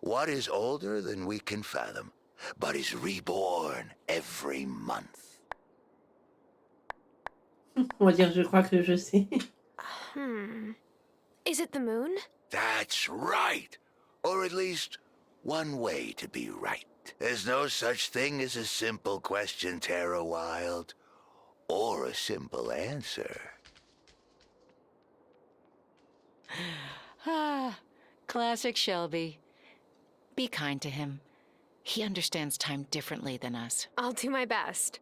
What is older than we can fathom, but is reborn every month? On va dire je crois que je sais. Is it the moon? That's right. Or at least one way to be right. There's no such thing as a simple question, Tara Wylde, or a simple answer. Ah, classic Shelby. Be kind to him. He understands time differently than us. I'll do my best.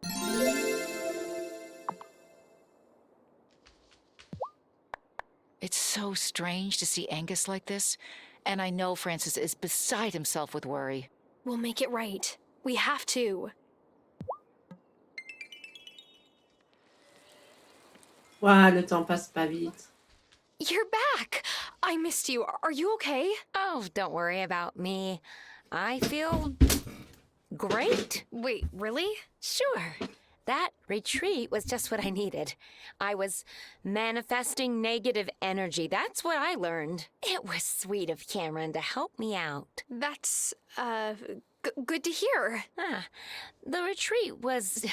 It's so strange to see Angus like this, and I know Francis is beside himself with worry. We'll make it right. We have to. Waouh, le temps passe pas vite. You're back! I missed you. Are you okay? Oh, don't worry about me. I feel great. Wait, really? Sure. That retreat was just what I needed. I was manifesting negative energy. That's what I learned. It was sweet of Cameron to help me out. That's, good to hear. The retreat was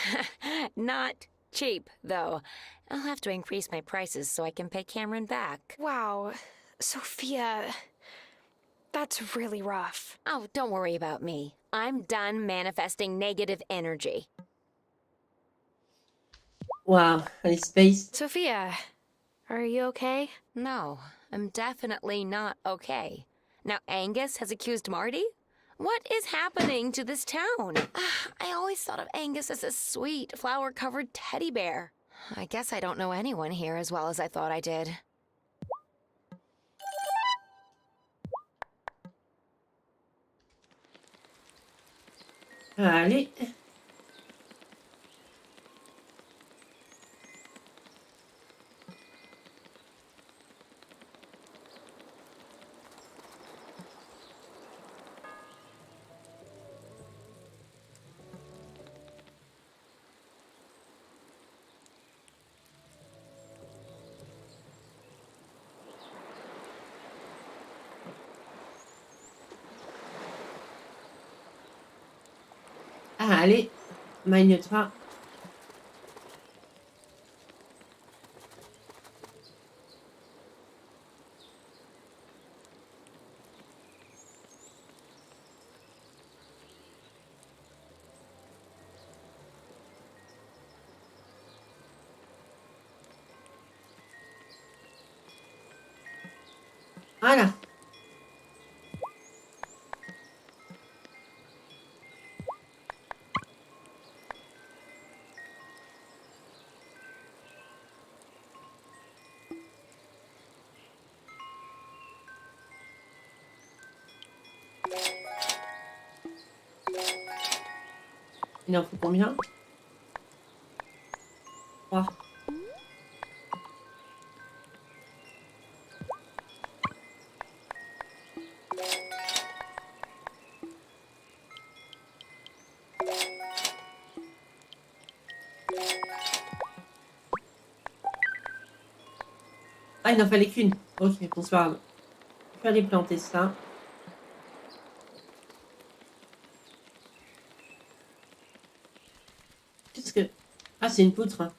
not cheap, though. I'll have to increase my prices so I can pay Cameron back. Wow. Sophia, that's really rough. Oh, don't worry about me. I'm done manifesting negative energy. Wow, allez, Space. Sophia, are you okay? No, I'm definitely not okay. Now Angus has accused Marty? What is happening to this town? I always thought of Angus as a sweet, flower-covered teddy bear. I guess I don't know anyone here as well as I thought I did. Allez. Ah, allez, magne-toi. Voilà. Il en faut combien? 3. Ah, il n'en fallait qu'une. Ok, bon, c'est pas grave. Je vais aller planter ça. Qu'est-ce que... Ah, c'est une poutre.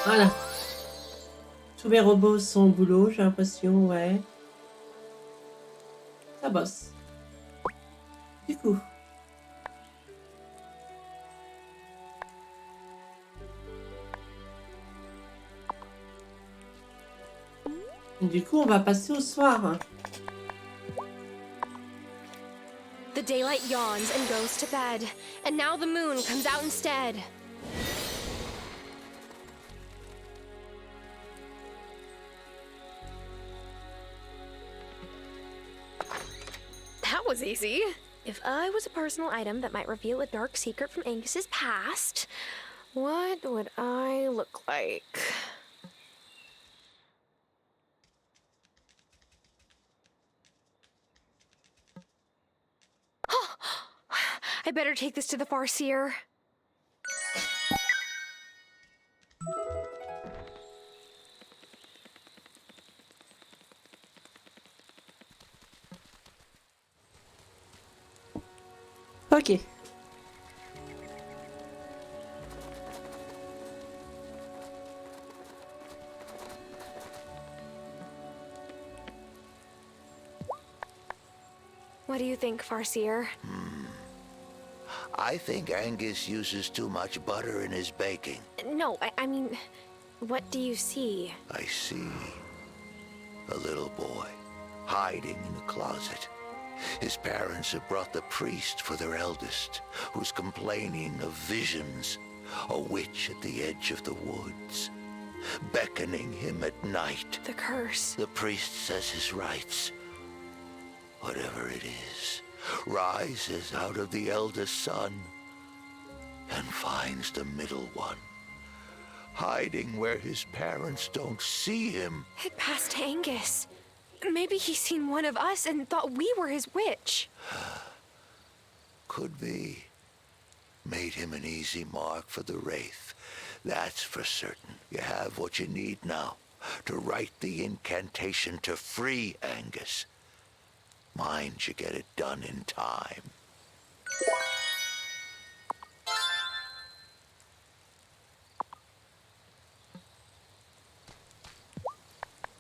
Voilà. Tous mes robots sont au boulot, j'ai l'impression, ouais. Ça bosse. Du coup. Du coup, on va passer au soir. The daylight yawns and goes to bed, and now the moon comes out instead. That was easy. If I was a personal item that might reveal a dark secret from Angus's past, what would I look like? I better take this to the Farseer. Ok. What do you think, Farseer? I think Angus uses too much butter in his baking. No, I mean, what do you see? I see a little boy hiding in the closet. His parents have brought the priest for their eldest, who's complaining of visions, a witch at the edge of the woods, beckoning him at night. The curse. The priest says his rites, whatever it is, rises out of the eldest son and finds the middle one, hiding where his parents don't see him. It passed to Angus. Maybe he's seen one of us and thought we were his witch. Could be. Made him an easy mark for the Wraith. That's for certain. You have what you need now to write the incantation to free Angus. Mind you get it done in time.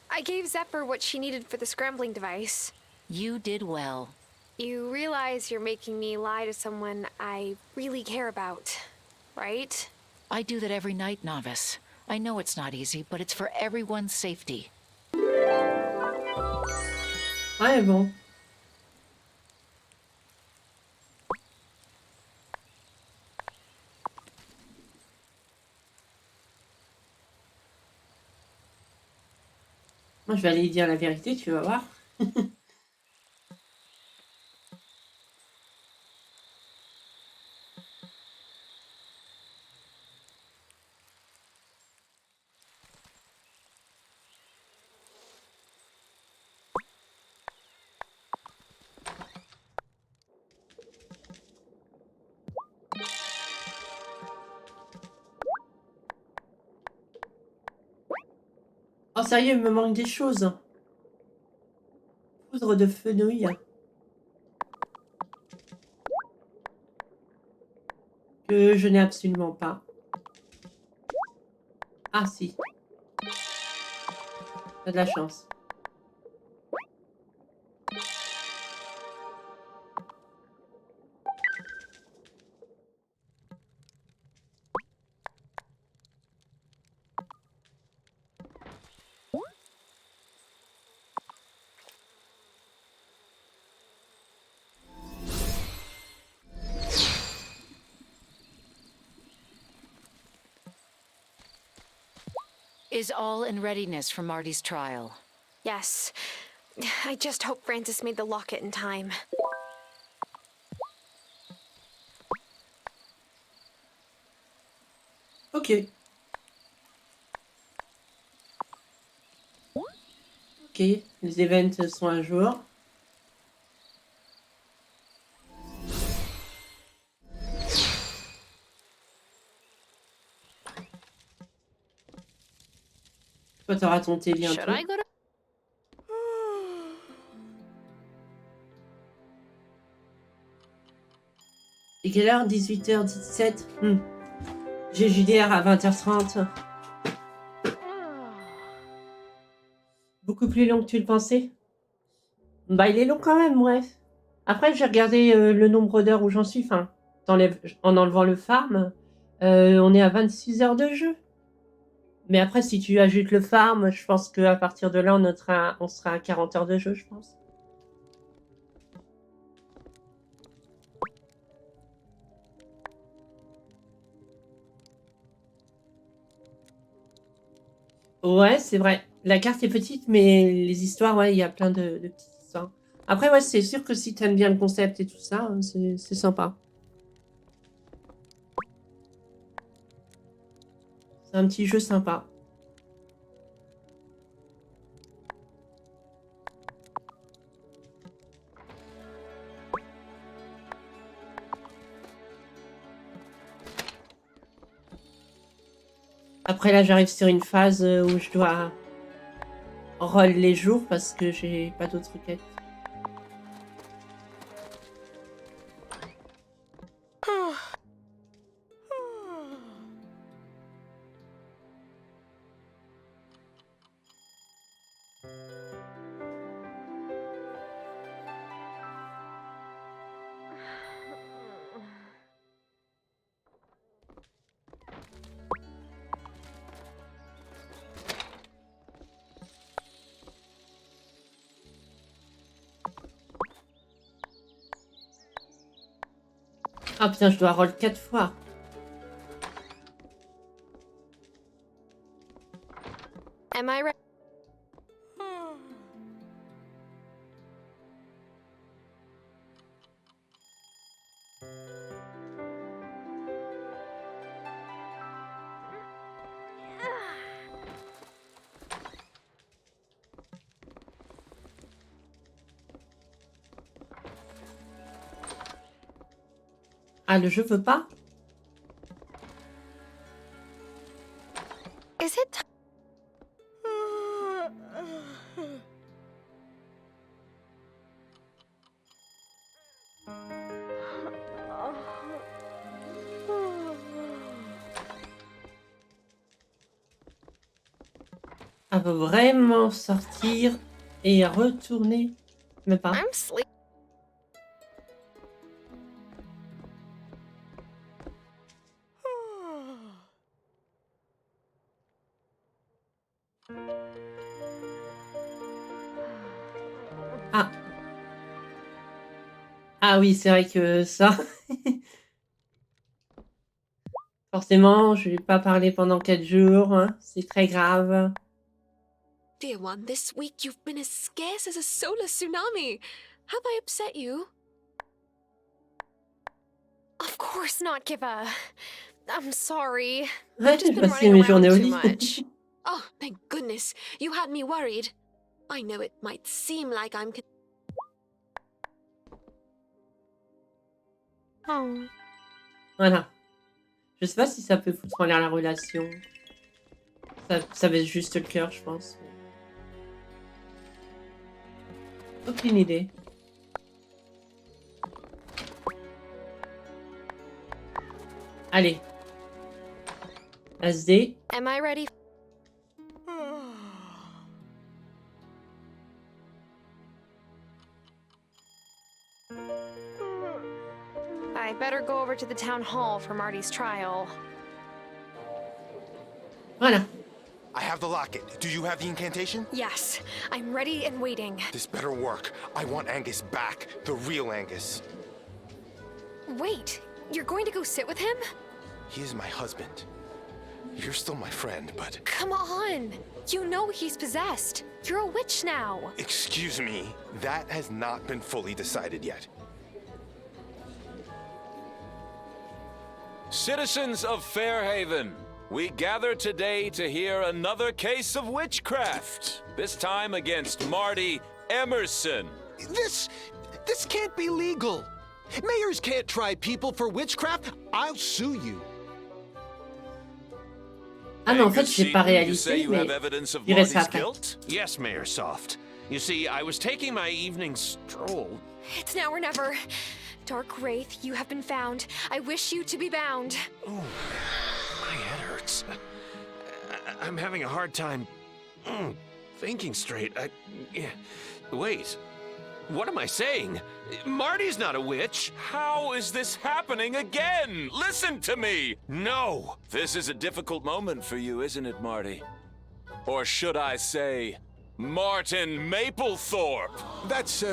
I gave Zephyr what she needed for the scrambling device. You did well. You realize you're making me lie to someone I really care about, right? I do that every night, Novice. I know it's not easy, but it's for everyone's safety. Ouais, bon. Moi, je vais aller dire la vérité, tu vas voir. Oh, sérieux, il me manque des choses. Poudre de fenouil. Que je n'ai absolument pas. Ah, si. T'as de la chance. Is all in readiness for Marty's trial? Yes. I just hope Francis made the locket in time. Ok. Ok, les events sont à jour. Toi, t'auras ton thé bientôt. Should I go to... Et quelle heure? 18h17. J'ai JDR à 20h30. beaucoup plus long que tu le pensais. Bah, il est long quand même, ouais. Après, j'ai regardé le nombre d'heures où j'en suis. Enfin, en enlevant le farm, on est à 26 heures de jeu. Mais après, si tu ajoutes le farm, je pense qu'à partir de là, on sera à 40 heures de jeu, je pense. Ouais, c'est vrai. La carte est petite, mais les histoires, ouais, il y a plein de petites histoires. Après, ouais, c'est sûr que si t'aimes bien le concept et tout ça, c'est sympa. C'est un petit jeu sympa. Après, là, j'arrive sur une phase où je dois roll les jours parce que j'ai pas d'autres quêtes. Ah putain, je dois roll 4 fois. Am I right? Ah, le jeu veut pas? Is it? Elle veut vraiment sortir et retourner. Même pas. I'm sleep. Ah. Ah oui, c'est vrai que ça... Forcément, je vais pas parler pendant 4 jours. Hein. C'est très grave. Dear one, this week you've been as scarce as a solar tsunami. Have I upset you? Of course not, Kiva. I'm sorry. Ouais, I've just j'ai been passé running mes around journées au too lit. much. Oh, thank goodness. You had me worried. I know it might seem like I'm... Oh. Voilà. Je sais pas si ça peut foutre en l'air la relation. Ça baisse juste le cœur, je pense. Aucune idée. Allez. SD. Am I ready? I better go over to the town hall for Marty's trial. Voilà. I have the locket. Do you have the incantation? Yes, I'm ready and waiting. This better work. I want Angus back. The real Angus. Wait, you're going to go sit with him? He is my husband. You're still my friend, but... Come on! You know he's possessed. You're a witch now. Excuse me. That has not been fully decided yet. Citizens of Fairhaven, we gather today to hear another case of witchcraft. This time against Marty Emerson. This can't be legal. Mayors can't try people for witchcraft. I'll sue you. Ah non, en fait, je l'ai pas réalisé, mais il reste après. Yes, Mayor Soft. You see, I was taking my evening stroll. It's now or never. Dark Wraith, you have been found. I wish you to be bound. Ooh, my head hurts. I'm having a hard time thinking straight. Wait. What am I saying? Marty's not a witch. How is this happening again? Listen to me! No! This is a difficult moment for you, isn't it, Marty? Or should I say, Martin Mapplethorpe? That's,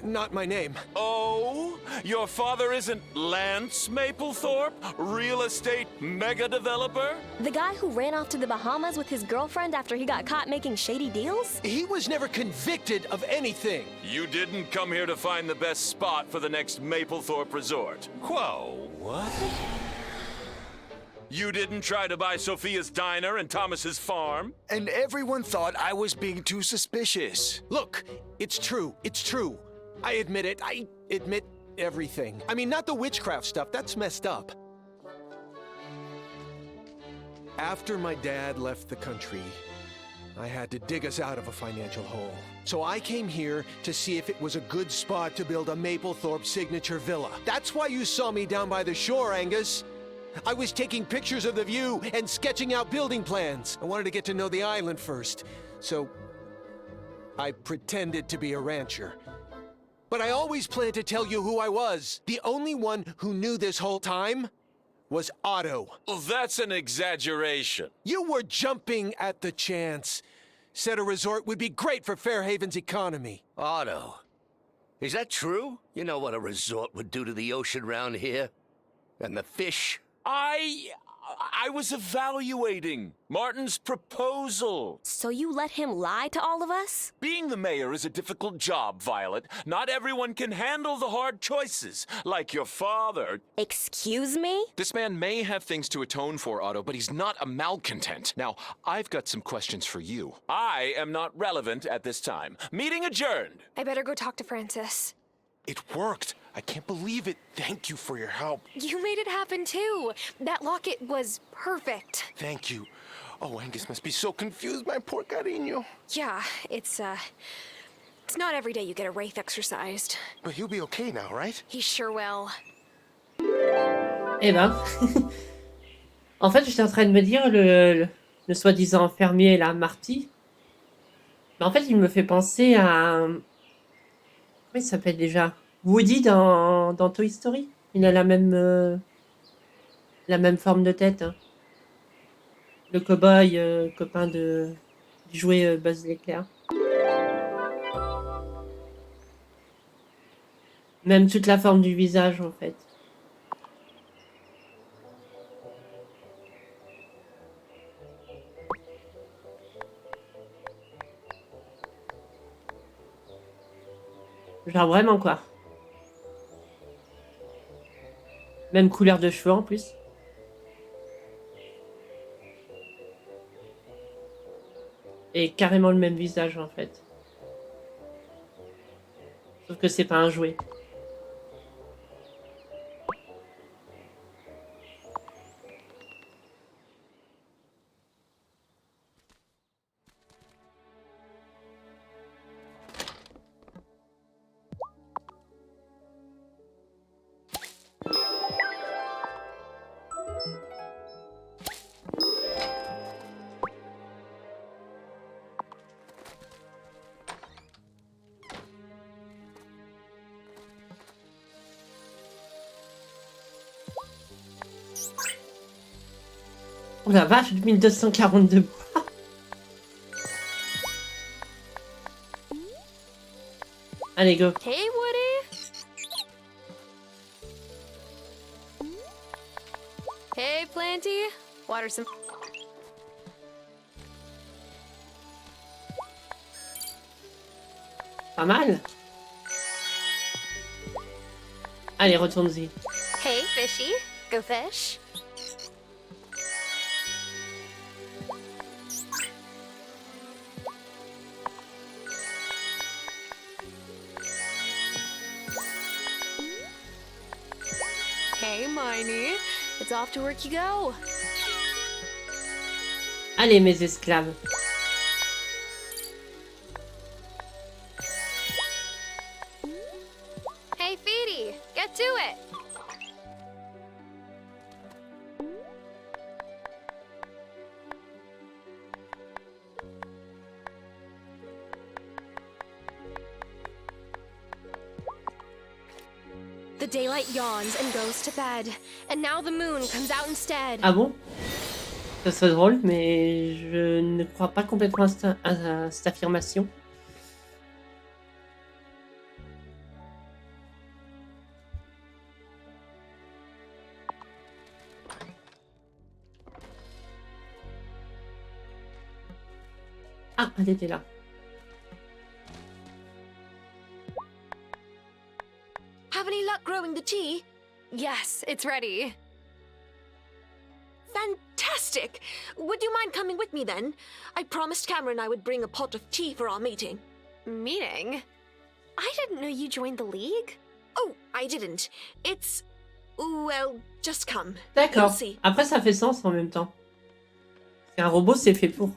not my name. Oh? Your father isn't Lance Mapplethorpe? Real estate mega developer? The guy who ran off to the Bahamas with his girlfriend after he got caught making shady deals? He was never convicted of anything. You didn't come here to find the best spot for the next Mapplethorpe resort. Whoa, what? You didn't try to buy Sophia's diner and Thomas's farm? And everyone thought I was being too suspicious. Look, it's true. It's true. I admit it. I admit everything. I mean, not the witchcraft stuff. That's messed up. After my dad left the country, I had to dig us out of a financial hole. So I came here to see if it was a good spot to build a Mapplethorpe signature villa. That's why you saw me down by the shore, Angus. I was taking pictures of the view and sketching out building plans. I wanted to get to know the island first, so I pretended to be a rancher. But I always planned to tell you who I was. The only one who knew this whole time was Otto. Well, that's an exaggeration. You were jumping at the chance. Said a resort would be great for Fairhaven's economy. Otto, is that true? You know what a resort would do to the ocean round here? And the fish? I was evaluating Martin's proposal. So you let him lie to all of us? Being the mayor is a difficult job, Violet. Not everyone can handle the hard choices, like your father. Excuse me? This man may have things to atone for, Otto, but he's not a malcontent. Now, I've got some questions for you. I am not relevant at this time. Meeting adjourned. I better go talk to Francis. It worked. I can't believe it. Thank you for your help. You made it happen too. That locket was perfect. Thank you. Oh, Angus must be so confused, my poor cariño. Yeah, it's not every day you get a wraith exercised. But he'll be okay now, right? He sure will. Eh ben. En fait, j'étais en train de me dire, le soi-disant fermier, là, Marty. Mais en fait, il me fait penser à... Comment il s'appelle déjà? Woody dans Toy Story. Il a la même forme de tête. Hein. Le cow-boy, copain du jouet Buzz l'éclair. Même toute la forme du visage, en fait. Genre vraiment, quoi. Même couleur de cheveux en plus. Et carrément le même visage en fait. Sauf que c'est pas un jouet. Oh la vache, 1242 bois. Allez, go. Hey, Woody. Hey, Planty. Water some... Pas mal. Allez, retourne-y. Hey, fishy. Go fish. Hey, Miney. It's off to work you go. Allez, mes esclaves. Hey, Feety. Get to it. The daylight yawns and goes to bed, and now the moon comes out instead. Ah bon? Ça serait drôle, mais je ne crois pas complètement à cette affirmation. Ah, elle était là. Have any luck growing the tea? Yes, it's ready. Fantastic! Would you mind coming with me then? I promised Cameron I would bring a pot of tea for our meeting. Meeting? I didn't know you joined the League. Oh, I didn't. It's... well, just come. D'accord. You'll see. Après, ça fait sens en même temps. Un robot, c'est fait pour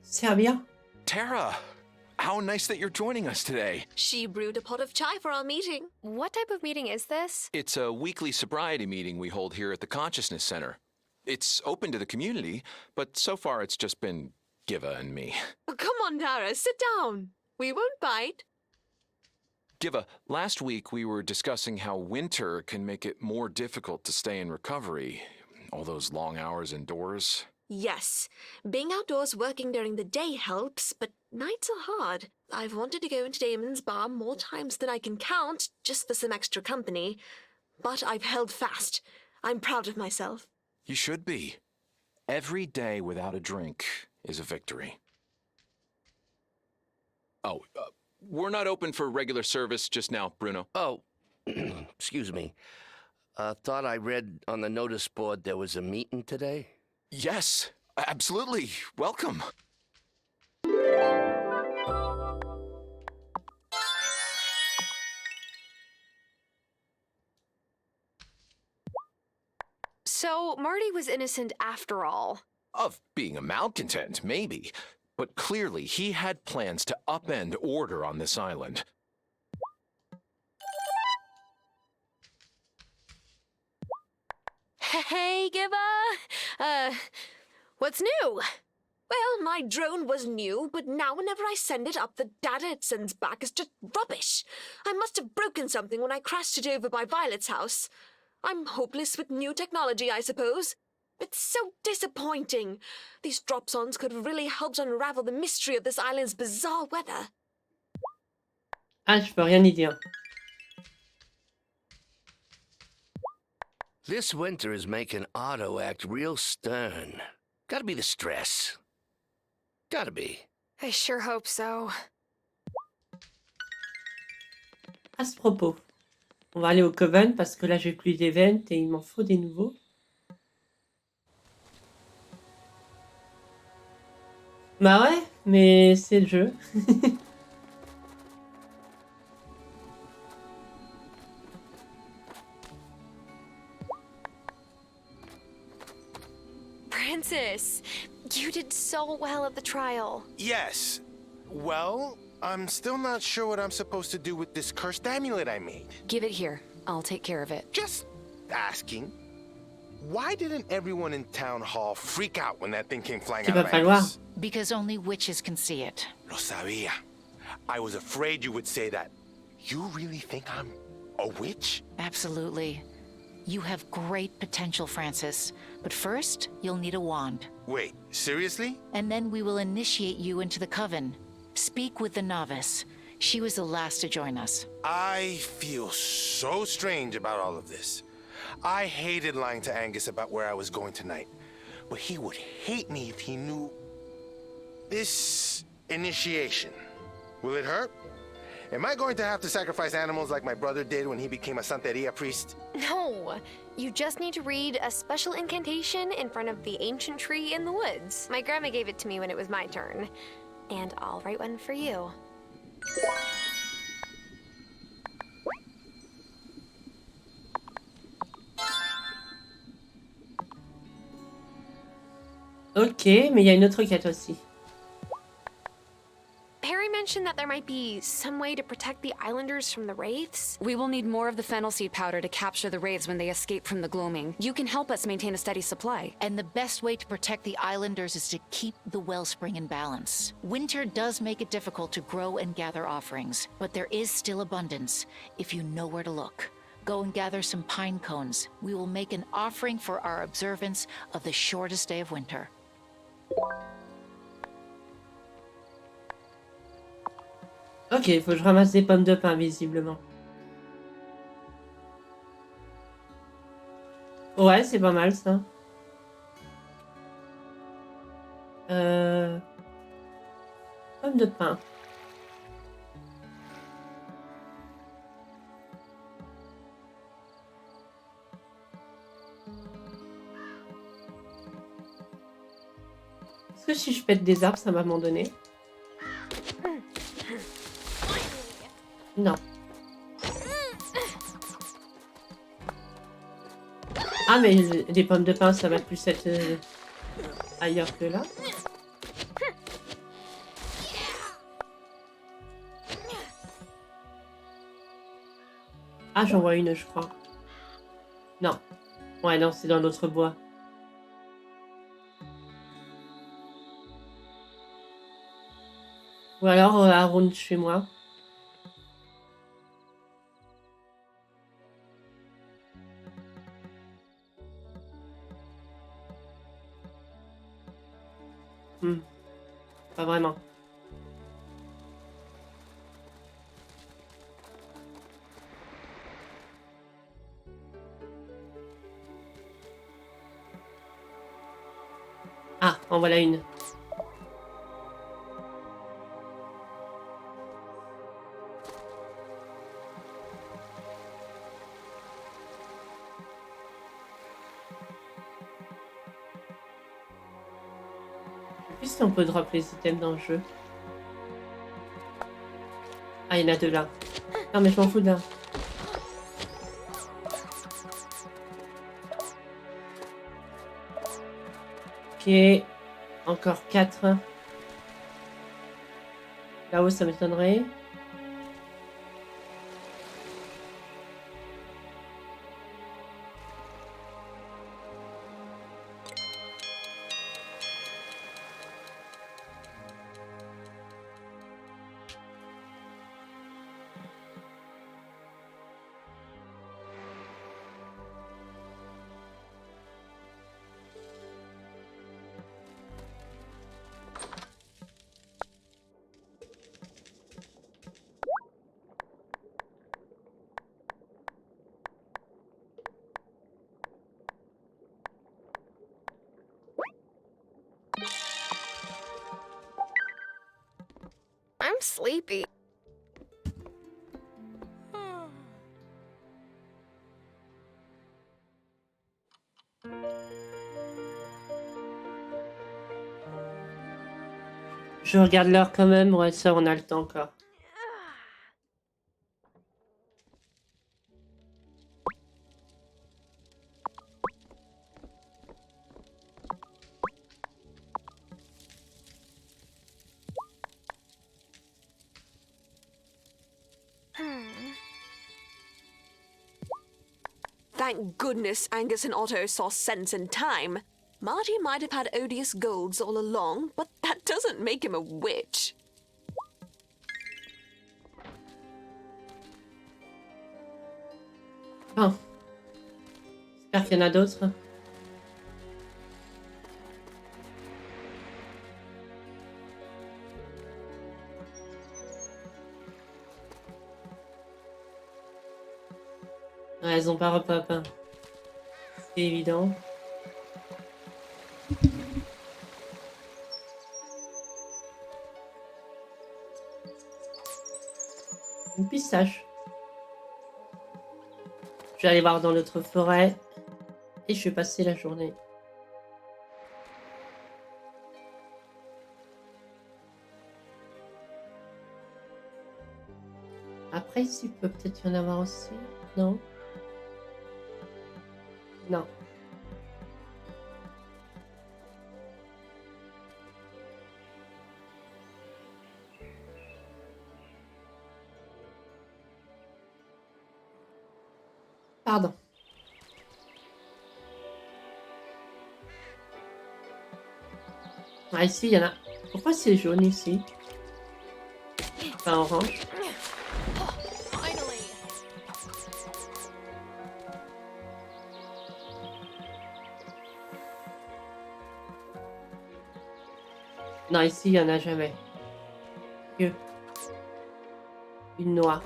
servir. Tara, how nice that you're joining us today. She brewed a pot of chai for our meeting. What type of meeting is this? It's a weekly sobriety meeting we hold here at the Consciousness Center. It's open to the community, but so far it's just been Giva and me. Oh, come on, Tara, sit down. We won't bite. Giva, last week we were discussing how winter can make it more difficult to stay in recovery. All those long hours indoors. Yes, being outdoors working during the day helps, but nights are hard. I've wanted to go into Damon's bar more times than I can count, just for some extra company. But I've held fast. I'm proud of myself. You should be. Every day without a drink is a victory. Oh, we're not open for regular service just now, Bruno. Oh, excuse me. Thought I read on the notice board there was a meeting today? Yes, absolutely. Welcome. So, Marty was innocent after all. Of being a malcontent, maybe. But clearly he had plans to upend order on this island. Hey, Giva! What's new? Well, my drone was new, but now whenever I send it up, the data it sends back is just rubbish. I must have broken something when I crashed it over by Violet's house. I'm hopeless with new technology, I suppose. It's so disappointing. These drop-ons could have really helped unravel the mystery of this island's bizarre weather. Ah, je peux rien y dire. This winter is making Otto act real stern. Gotta be the stress. Gotta be. I sure hope so. À ce propos, on va aller au Coven parce que là j'ai plus d'events et il m'en faut des nouveaux. Bah ouais, mais c'est le jeu. Francis, you did so well at the trial. Yes. Well, I'm still not sure what I'm supposed to do with this cursed amulet I made. Give it here. I'll take care of it. Just asking. Why didn't everyone in town hall freak out when that thing came flying out of my house? Because only witches can see it. Lo sabía. I was afraid you would say that. You really think I'm a witch? Absolutely. You have great potential, Francis. But first, you'll need a wand. Wait, seriously? And then we will initiate you into the coven. Speak with the novice. She was the last to join us. I feel so strange about all of this. I hated lying to Angus about where I was going tonight. But he would hate me if he knew this initiation. Will it hurt? Am I going to have to sacrifice animals like my brother did when he became a Santeria priest? No, you just need to read a special incantation in front of the ancient tree in the woods. My grandma gave it to me when it was my turn. And I'll write one for you. Ok, mais il y a une autre quête aussi. Perry mentioned that there might be some way to protect the islanders from the wraiths. We will need more of the fennel seed powder to capture the wraiths when they escape from the gloaming. You can help us maintain a steady supply. And the best way to protect the islanders is to keep the wellspring in balance. Winter does make it difficult to grow and gather offerings, but there is still abundance if you know where to look. Go and gather some pine cones. We will make an offering for our observance of the shortest day of winter. Ok, il faut que je ramasse des pommes de pin, visiblement. Ouais, c'est pas mal, ça. Pommes de pin. Est-ce que si je pète des arbres, ça va m'en donner? Non. Ah, mais les pommes de pin, ça va plus être ailleurs que là. Ah, j'en vois une, je crois. Non. Ouais, non, c'est dans l'autre bois. Ou alors à Round chez moi. Pas vraiment. Ah, en voilà une. Si on peut drop les items dans le jeu. Ah, il y en a deux là. Non, mais je m'en fous de là. Ok. Encore 4. Là-haut, ça m'étonnerait. I'm sleepy. Je regarde l'heure quand même. Ouais, ça, on a le temps encore. Thank goodness Angus and Otto saw sense in time. Marty might have had odious golds all along, but that doesn't make him a witch. Bon. J'espère qu'il y en a d'autres. Ouais, elles ont pas repop. Hein. C'est évident. Une pistache. Je vais aller voir dans l'autre forêt. Et je vais passer la journée. Après, ici, il peut peut-être y en avoir aussi. Non? Non. Pardon. Ah, ici, il y en a. Pourquoi c'est jaune ici? Enfin, orange. Non, ici, il n'y en a jamais. Que une noix.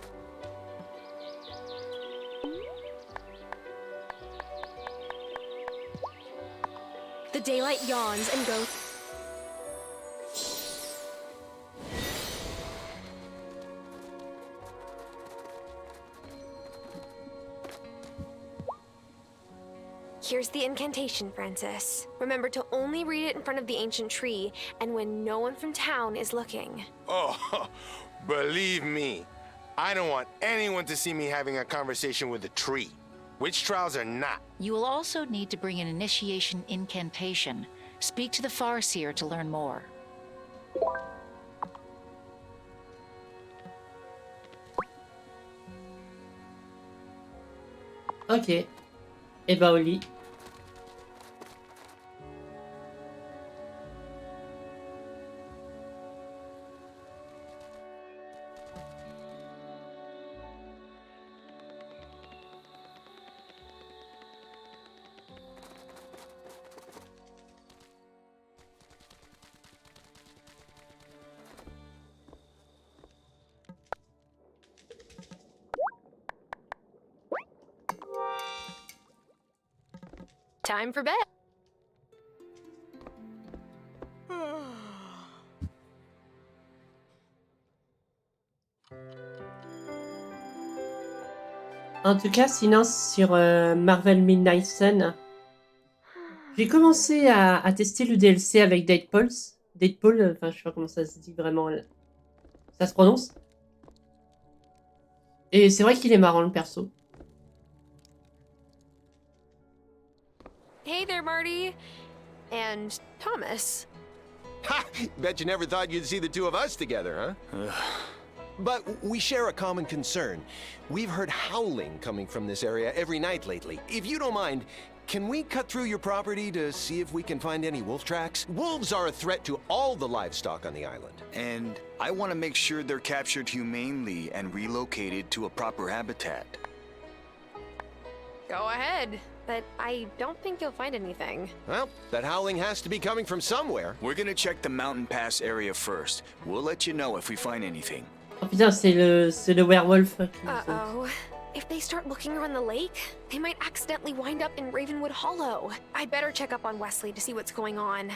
The daylight yawns and goes. Here's the incantation, Francis. Remember to only read it in front of the ancient tree and when no one from town is looking. Oh, believe me, I don't want anyone to see me having a conversation with a tree. Witch trials are not. You will also need to bring an initiation incantation. Speak to the Farseer to learn more. Ok. Et bah au lit. Time for bed. En tout cas, sinon, sur Marvel Midnight Sun, j'ai commencé à tester le DLC avec Deadpool. Deadpool, enfin, je sais pas comment ça se dit vraiment. Ça se prononce. Et c'est vrai qu'il est marrant, le perso. Hey there, Marty. And Thomas. Ha! Bet you never thought you'd see the two of us together, huh? But we share a common concern. We've heard howling coming from this area every night lately. If you don't mind, can we cut through your property to see if we can find any wolf tracks? Wolves are a threat to all the livestock on the island. And I want to make sure they're captured humanely and relocated to a proper habitat. Go ahead. But I don't think you'll find anything. Well, that howling has to be coming from somewhere. We're gonna check the mountain pass area first. We'll let you know if we find anything. Oh putain, c'est le werewolf. Uh-oh. If they start looking around the lake, they might accidentally wind up in Ravenwood Hollow. I better check up on Wesley to see what's going on.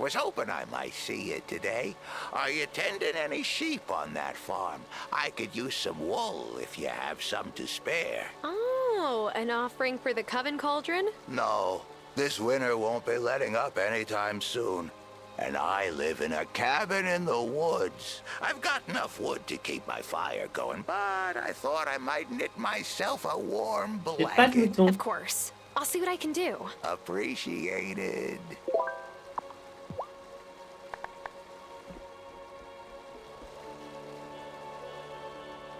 Was hoping I might see you today. Are you tending any sheep on that farm? I could use some wool if you have some to spare. Oh, an offering for the Coven Cauldron? No, this winter won't be letting up anytime soon. And I live in a cabin in the woods. I've got enough wood to keep my fire going, but I thought I might knit myself a warm blanket. Of course. I'll see what I can do. Appreciated.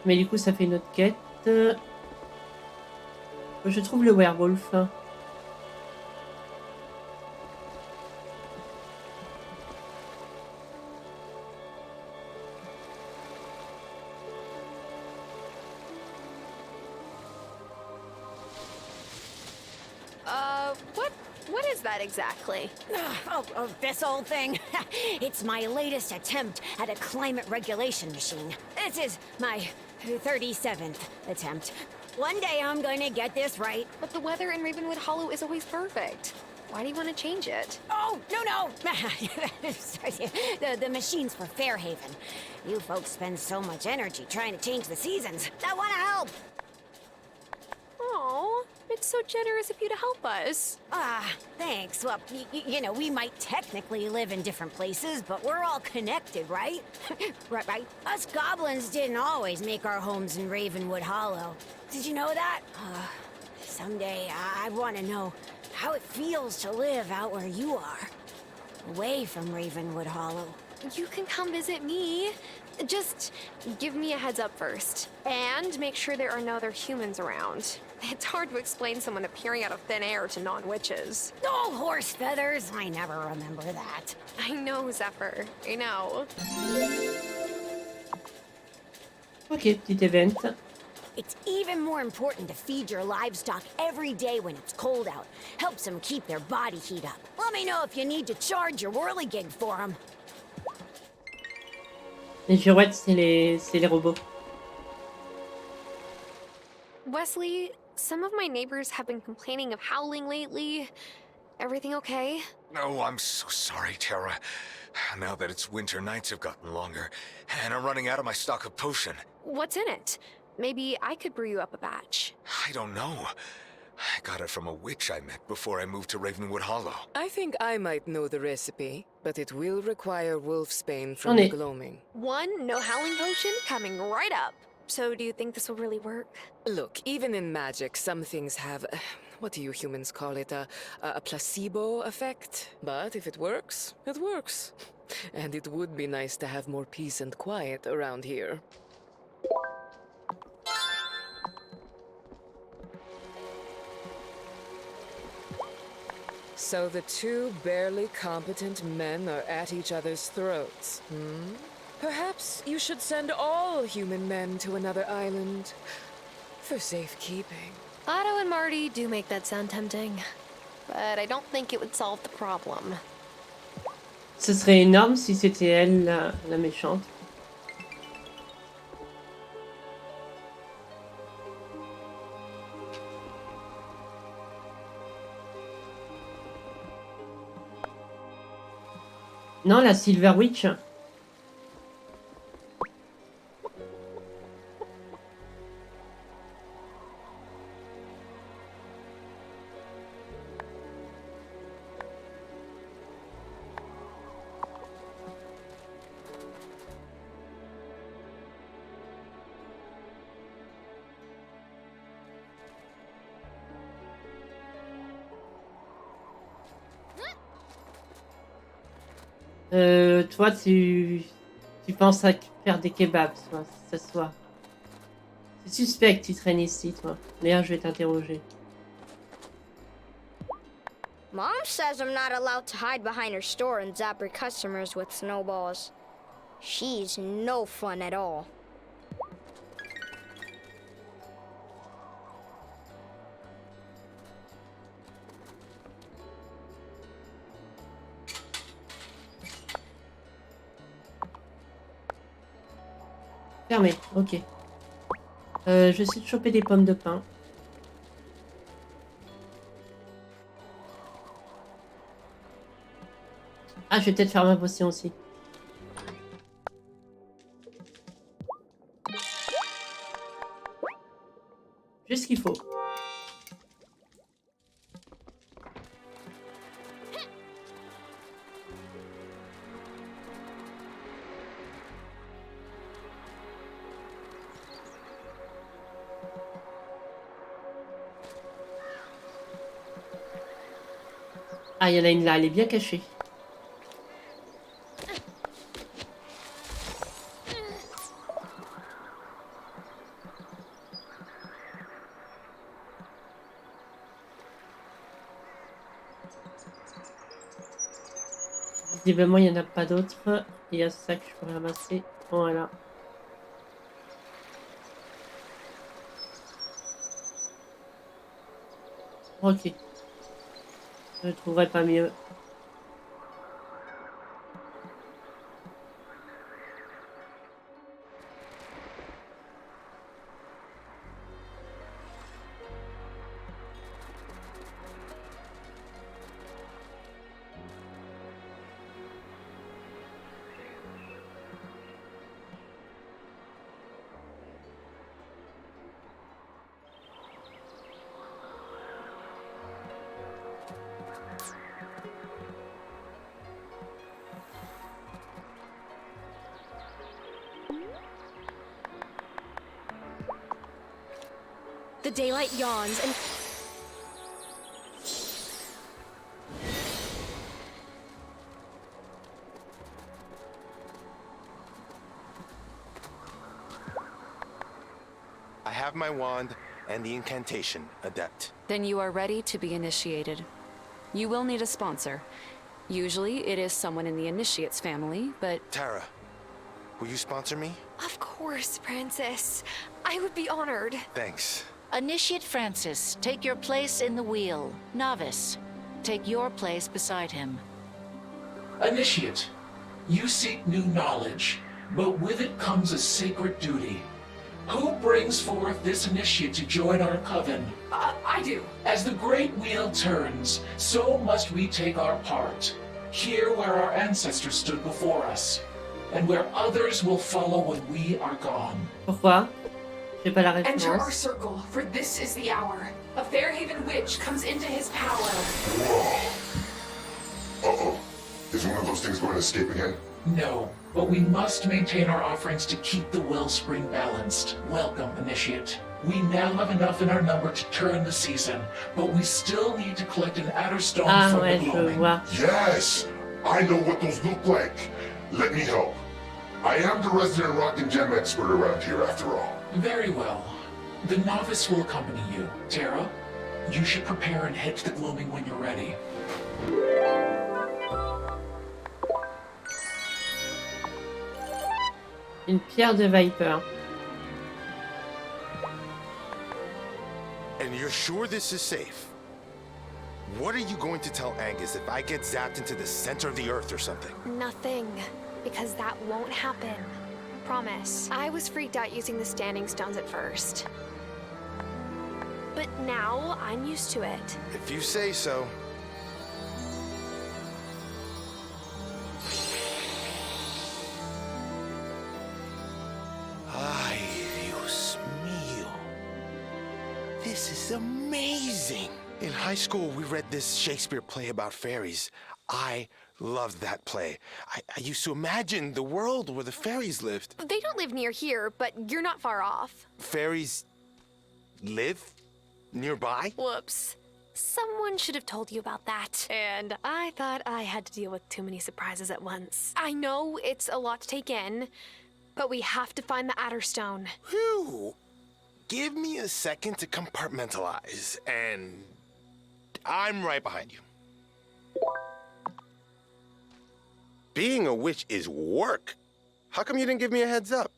Mais du coup, ça fait une autre quête. Je trouve le werewolf. What is that exactly? Oh, this old thing. It's my latest attempt at a climate regulation machine. This is my 37th attempt. One day I'm gonna get this right. But the weather in Ravenwood Hollow is always perfect. Why do you want to change it? Oh, no. the machine's for Fairhaven. You folks spend so much energy trying to change the seasons. I want to help. Oh, it's so generous of you to help us. Thanks. Well, you know, we might technically live in different places, but we're all connected, right? right. Us goblins didn't always make our homes in Ravenwood Hollow. Did you know that? Someday I want to know how it feels to live out where you are, away from Ravenwood Hollow. You can come visit me. Just give me a heads up first. And make sure there are no other humans around. It's hard to explain someone appearing out of thin air to non-witches. Oh, horse feathers! I never remember that. I know, Zephyr. I know. Ok, petit event. It's even more important to feed your livestock every day when it's cold out. Helps them keep their body heat up. Let me know if you need to charge your whirligig for them. Les girouettes, c'est les robots. Wesley, some of my neighbors have been complaining of howling lately. Everything okay? Oh, I'm so sorry, Tara. Now that it's winter, nights have gotten longer, and I'm running out of my stock of potion. What's in it? Maybe I could brew you up a batch. I don't know. I got it from a witch I met before I moved to Ravenwood Hollow. I think I might know the recipe, but it will require wolfsbane from the gloaming. One no howling potion coming right up. So do you think this will really work? Look, even in magic, some things have, what do you humans call it, a placebo effect? But if it works, it works. And it would be nice to have more peace and quiet around here. So the two barely competent men are at each other's throats, hmm? Perhaps you should send all human men to another island for safekeeping. Otto and Marty do make that sound tempting, but I don't think it would solve the problem. Ce serait énorme si c'était elle la méchante. Non, la Silver Witch. Toi, tu penses à faire des kebabs, toi, ce soir. C'est suspect que tu traînes ici, toi. D'ailleurs, je vais t'interroger. Mom says I'm not allowed to hide behind her store and zap her customers with snowballs. She's no fun at all. Fermé, ok. Je vais essayer de choper des pommes de pin. Ah, je vais peut-être faire ma potion aussi. Juste ce qu'il faut. Ah, il y en a une là, elle est bien cachée. Visiblement, il n'y en a pas d'autres. Il y a ça que je peux ramasser. Voilà. Ok. Je ne trouverai pas mieux. The daylight yawns and... have my wand and the incantation, adept. Then you are ready to be initiated. You will need a sponsor. Usually it is someone in the initiate's family, but... Tara, will you sponsor me? Of course, Francis. I would be honored. Thanks. Initiate Francis, take your place in the wheel. Novice, take your place beside him. Initiate, you seek new knowledge, but with it comes a sacred duty. Who brings forth this initiate to join our coven? I do. As the great wheel turns, so must we take our part. Here where our ancestors stood before us, and where others will follow when we are gone. Pourquoi? J'ai pas la Enter our référence. circle, for this is the hour. A Fairhaven witch comes into his power. Uh-oh. Is one of those things going to escape again? No, but we must maintain our offerings to keep the wellspring balanced. Welcome, Initiate. We now have enough in our number to turn the season, but we still need to collect an adder stone from the gloaming. Yes! I know what those look like. Let me help. I am the resident rock and gem expert around here after all. Very well. The novice will accompany you. Tara, you should prepare and head to the gloaming when you're ready. Une pierre de Viper. And you're sure this is safe? What are you going to tell Angus if I get zapped into the center of the earth or something? Nothing, because that won't happen. Promise. I was freaked out using the standing stones at first. But now I'm used to it. If you say so. Ay, Dios mío. This is amazing. In high school, we read this Shakespeare play about fairies. I loved that play. I used to imagine the world where the fairies lived. They don't live near here, but you're not far off. Fairies live nearby? Whoops. Someone should have told you about that. And I thought I had to deal with too many surprises at once. I know it's a lot to take in, but we have to find the Adderstone. Whew. Give me a second to compartmentalize, and I'm right behind you. Being a witch is work. How come you didn't give me a heads up?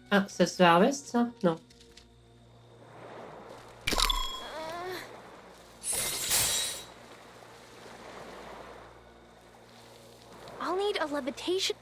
Ah, ça se harveste, ça? Non. I'll need a levitation.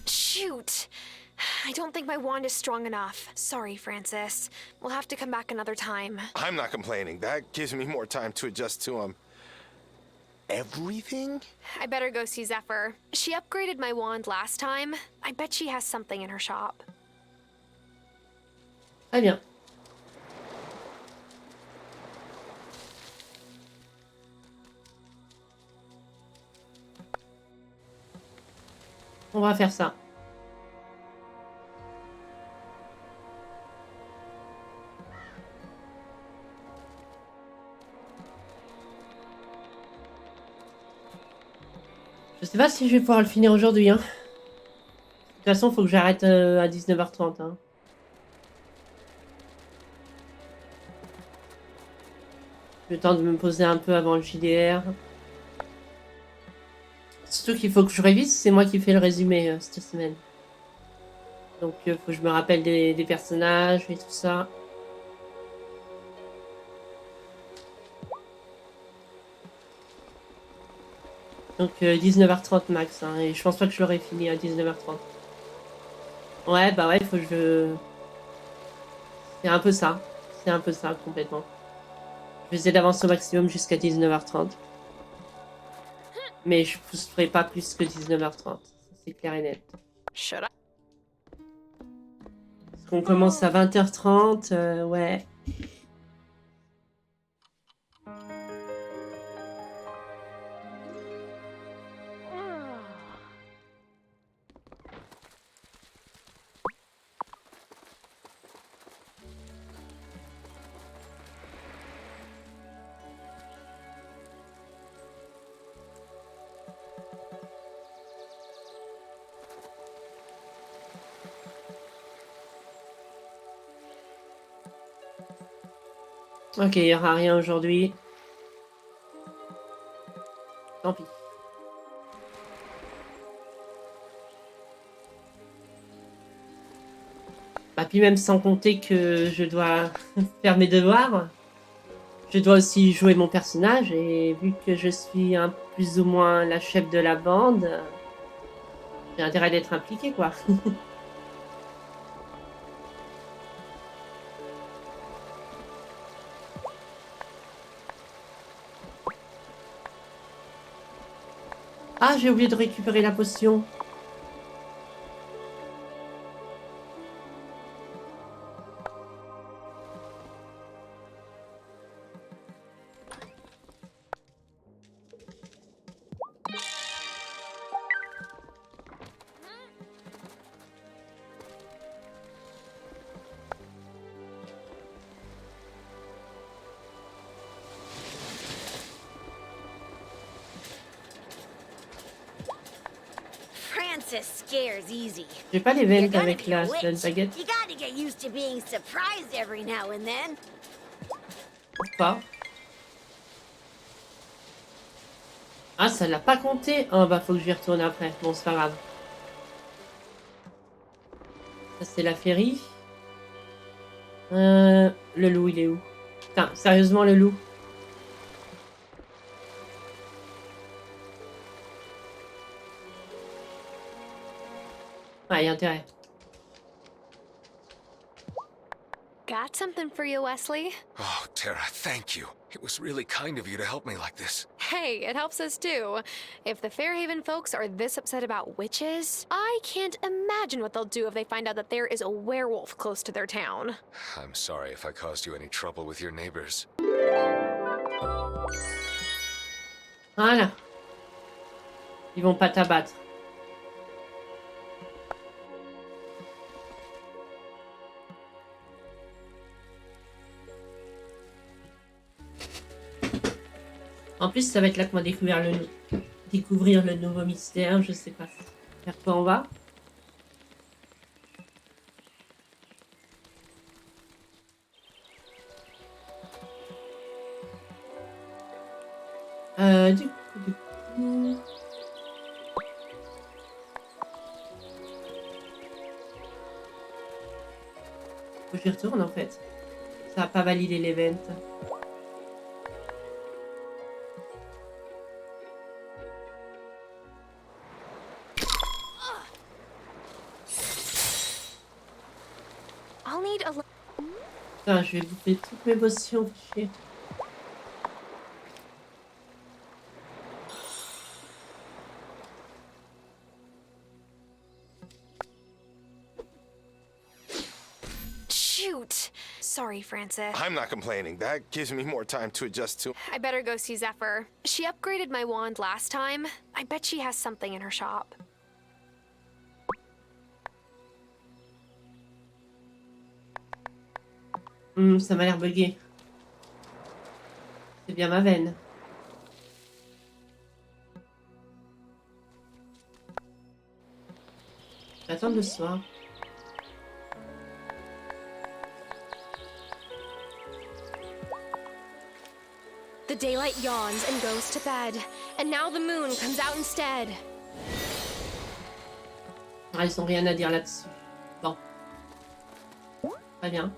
Shoot! I don't think my wand is strong enough. Sorry, Francis. We'll have to come back another time. I'm not complaining. That gives me more time to adjust to everything? I better go see Zephyr. She upgraded my wand last time. I bet she has something in her shop. Très bien. On va faire ça. Je sais pas si je vais pouvoir le finir aujourd'hui. Hein. De toute façon, il faut que j'arrête à 19h30. Hein. J'ai le temps de me poser un peu avant le JDR. Surtout qu'il faut que je révise, c'est moi qui fais le résumé cette semaine. Donc il faut que je me rappelle des personnages et tout ça. Donc 19h30 max, hein, et je pense pas que je l'aurai fini à 19h30. Ouais, bah ouais, il faut que je... C'est un peu ça. C'est un peu ça, complètement. Je vais essayer d'avancer au maximum jusqu'à 19h30. Mais je ne ferai pas plus que 19h30. C'est clair et net. Should I? Parce qu'on commence à 20h30, ouais. Ok, il n'y aura rien aujourd'hui. Tant pis. Bah, puis même sans compter que je dois faire mes devoirs, je dois aussi jouer mon personnage et vu que je suis plus ou moins la chef de la bande, j'ai intérêt d'être impliquée, quoi. Ah, j'ai oublié de récupérer la potion. Francis scares easy. J'ai pas les ventes avec la baguette. You gotta get used to being surprised every now and then. Pas. Ah, ça l'a pas compté. Oh, bah, faut que je y retourne après. Bon, c'est pas grave. Ça, c'est la féerie. Le loup, il est où? Putain, sérieusement, le loup. Ah, il y a intérêt. Got something for you, Wesley. Oh, Tara, thank you. It was really kind of you to help me like this. Hey, it helps us too. If the Fairhaven folks are this upset about witches, I can't imagine what they'll do if they find out that there is a werewolf close to their town. I'm sorry if I caused you any trouble with your neighbors. Voilà. Ils vont pas t'abattre. En plus, ça va être là qu'on va découvrir le nouveau mystère. Je sais pas vers quoi on va. Du coup... Faut que j'y retourne en fait. Ça n'a pas validé l'event. Putain, je vais bouffer toutes mes potions, chier. Shoot! Sorry, Francis. I'm not complaining. That gives me more time to adjust to... I better go see Zephyr. She upgraded my wand last time. I bet she has something in her shop. Ça m'a l'air bugué. C'est bien ma veine. J'attends le soir. The daylight yawns and goes to bed, and now the moon comes out instead. Ah, ils ont rien à dire là-dessus. Bon. Très bien.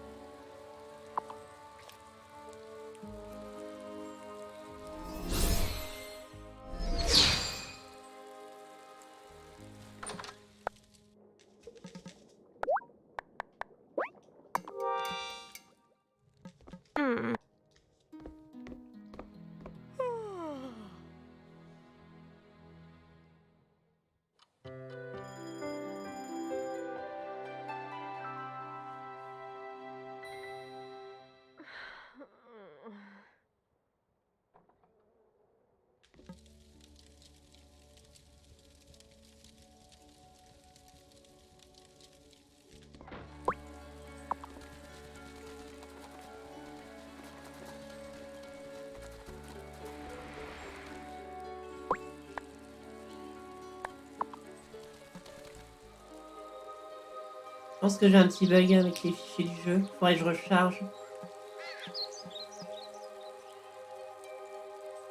pense que j'ai un petit bug avec les fichiers du jeu. Faudrait que je recharge.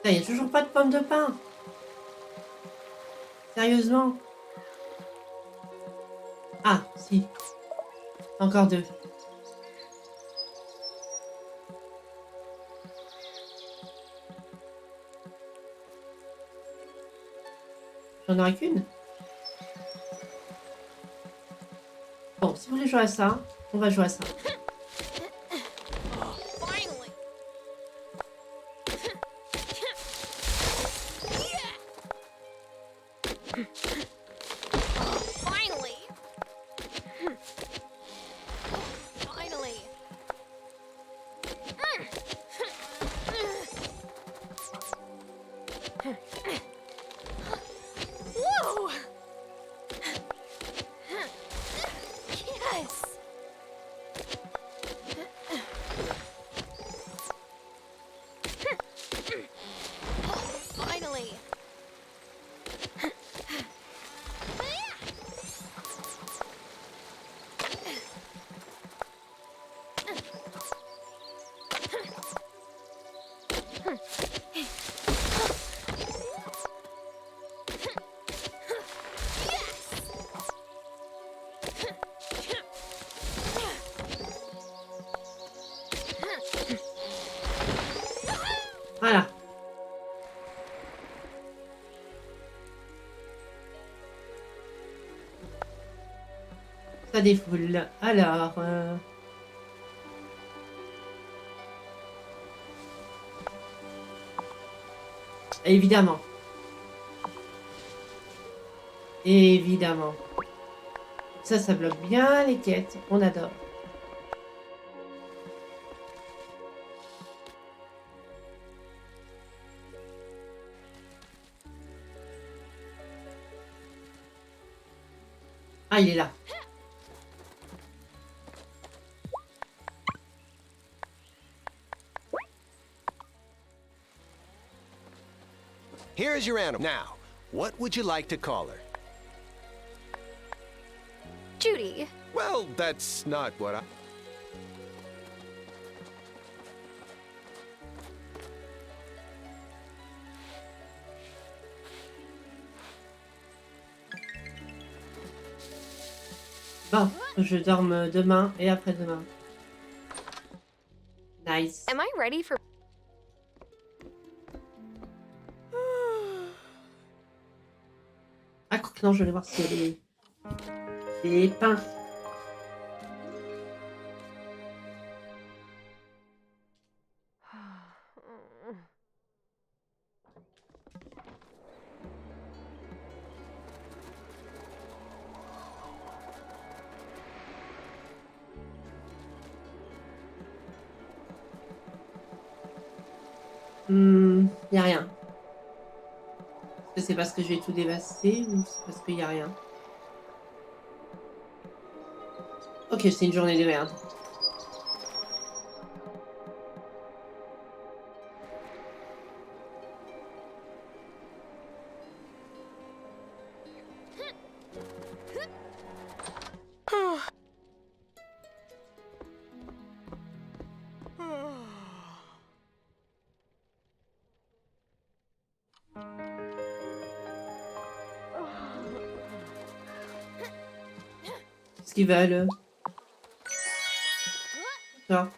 Il n'y a toujours pas de pommes de pain. Sérieusement. Ah, si. Encore 2. J'en aurai qu'une. Bon, si vous voulez jouer à ça, on va jouer à ça. Whoa! Yes! Finally! Voilà. Ça défoule. Alors... Évidemment. Évidemment. Ça bloque bien les quêtes. On adore. Ah, il est là. Here's your animal. Now, what would you like to call her? Judy. Well, that's not what I... Bon, je dorme demain et après-demain. Nice. Am I ready for... Ah, non, je vais voir si elle est... Les pains. Y a rien. Est-ce que c'est parce que j'ai tout dévasté ou c'est parce qu'il y a rien? Ok, c'est une journée de merde. Qu'est-ce qu'ils veulent? D'accord.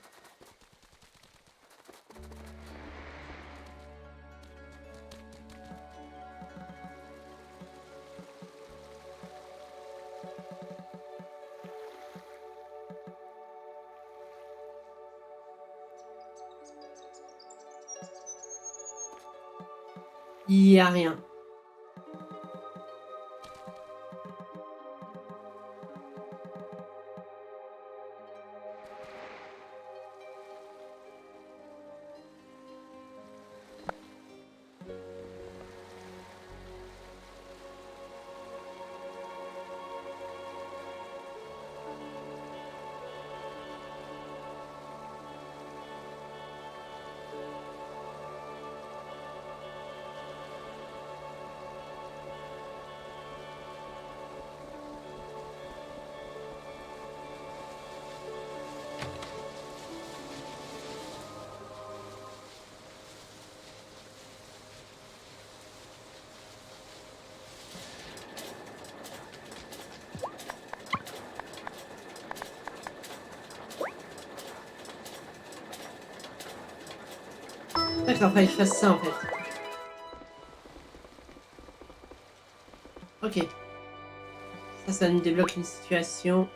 Il y a rien. D'accord, fallait que je fasse ça en fait. Ok. Ça nous débloque une situation.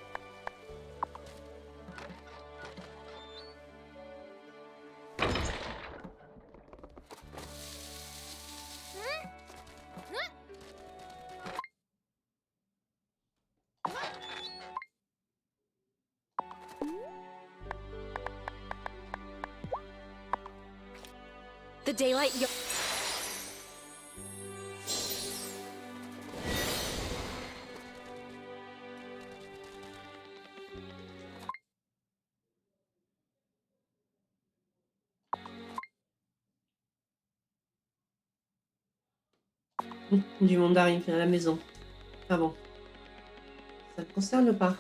The daylight. Du mandarin à la maison. Ah bon. Ça ne te concerne pas.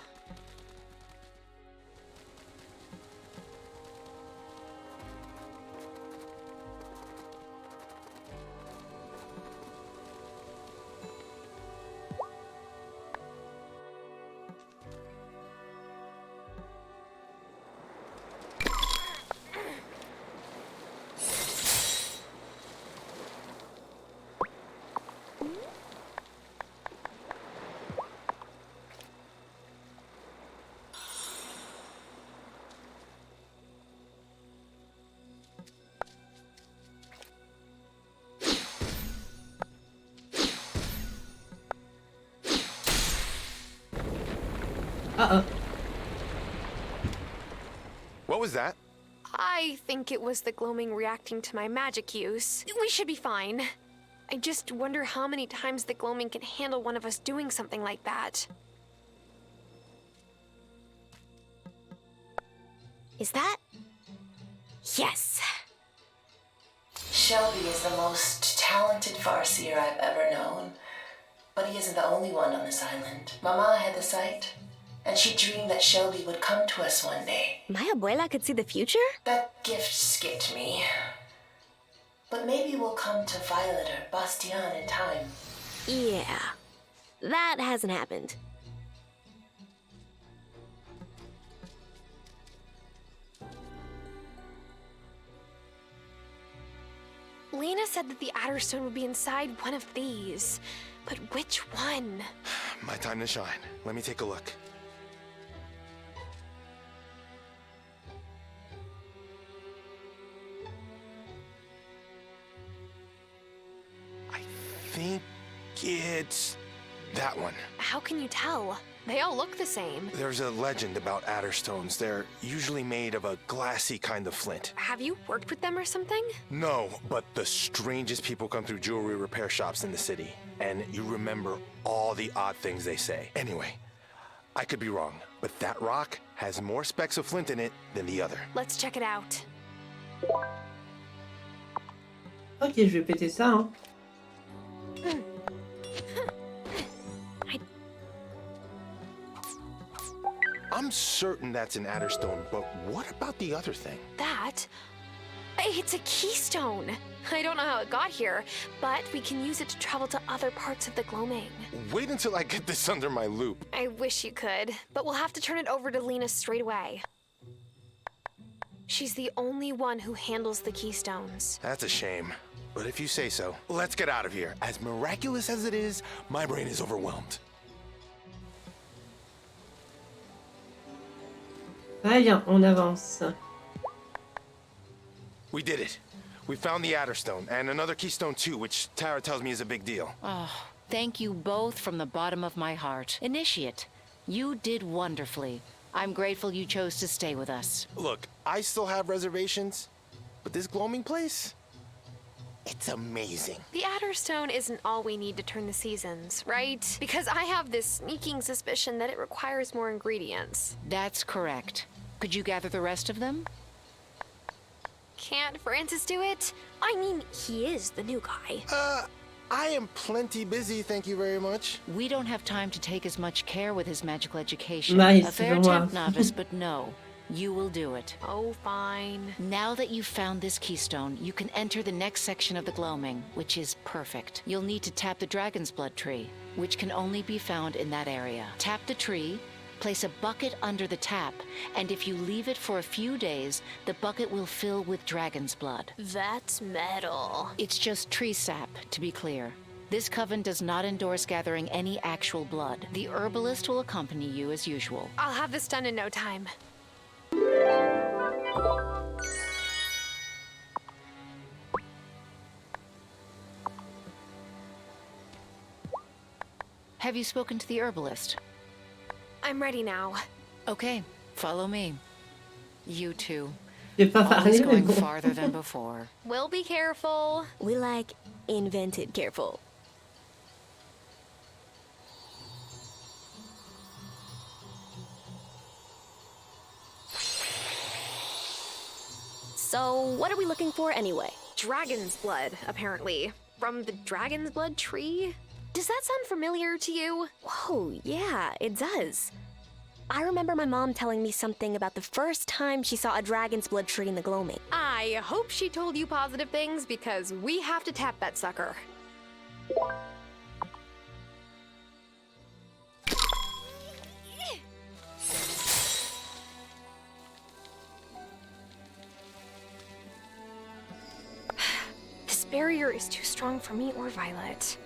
What was that? I think it was the gloaming reacting to my magic use. We should be fine. I just wonder how many times the gloaming can handle one of us doing something like that. Is that? Yes. Shelby is the most talented farseer I've ever known. But he isn't the only one on this island. Mama had the sight, and she dreamed that Shelby would come to us one day. My abuela could see the future? That gift skipped me. But maybe we'll come to Violet or Bastion in time. Yeah. That hasn't happened. Lena said that the Adderstone would be inside one of these. But which one? My time to shine. Let me take a look. I think it's that one. How can you tell? They all look the same. There's a legend about Adderstones. They're usually made of a glassy kind of flint. Have you worked with them or something? No, but the strangest people come through jewelry repair shops in the city. And you remember all the odd things they say. Anyway, I could be wrong, but that rock has more specks of flint in it than the other. Let's check it out. Ok, je vais péter ça, hein. I'm certain that's an Adderstone, but what about the other thing? That? It's a keystone. I don't know how it got here, but we can use it to travel to other parts of the gloaming. Wait until I get this under my loop. I wish you could, but we'll have to turn it over to Lena straight away. She's the only one who handles the keystones. That's a shame. But if you say so, let's get out of here. As miraculous as it is, my brain is overwhelmed. Très bien, on avance. We did it. We found the Adderstone, and another keystone too, which Tara tells me is a big deal. Oh, thank you both from the bottom of my heart. Initiate, you did wonderfully. I'm grateful you chose to stay with us. Look, I still have reservations, but this gloaming place, it's amazing. The Adderstone isn't all we need to turn the seasons, right? Because I have this sneaking suspicion that it requires more ingredients. That's correct. Could you gather the rest of them? Can't Francis do it? I mean, he is the new guy. I am plenty busy, thank you very much. We don't have time to take as much care with his magical education. Nice, A fair c'est moi. temp novice, but no. You will do it. Oh, fine. Now that you've found this keystone, you can enter the next section of the gloaming, which is perfect. You'll need to tap the dragon's blood tree, which can only be found in that area. Tap the tree, Place a bucket under the tap, and if you leave it for a few days, the bucket will fill with dragon's blood. That's metal. It's just tree sap, to be clear. This coven does not endorse gathering any actual blood. The herbalist will accompany you as usual. I'll have this done in no time. Have you spoken to the herbalist? I'm ready now. Okay, follow me. You two. J'ai pas Always parlé, mais going bon. farther than before. We'll be careful. We like invented careful. So, what are we looking for anyway? Dragon's blood, apparently. From the dragon's blood tree? Does that sound familiar to you? Whoa, yeah, it does. I remember my mom telling me something about the first time she saw a dragon's blood tree in the gloaming. I hope she told you positive things because we have to tap that sucker. This barrier is too strong for me or Violet.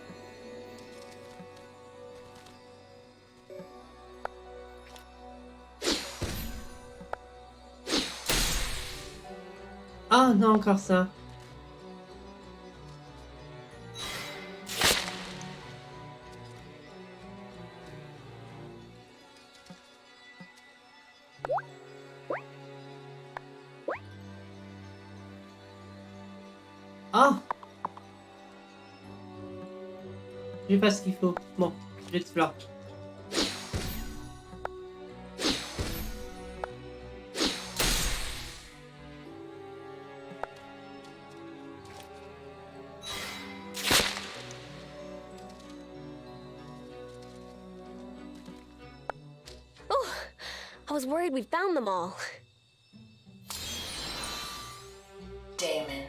Ah non, encore ça. Ah! J'ai pas ce qu'il faut. Bon, j'explore. I was worried we found them all. Damon.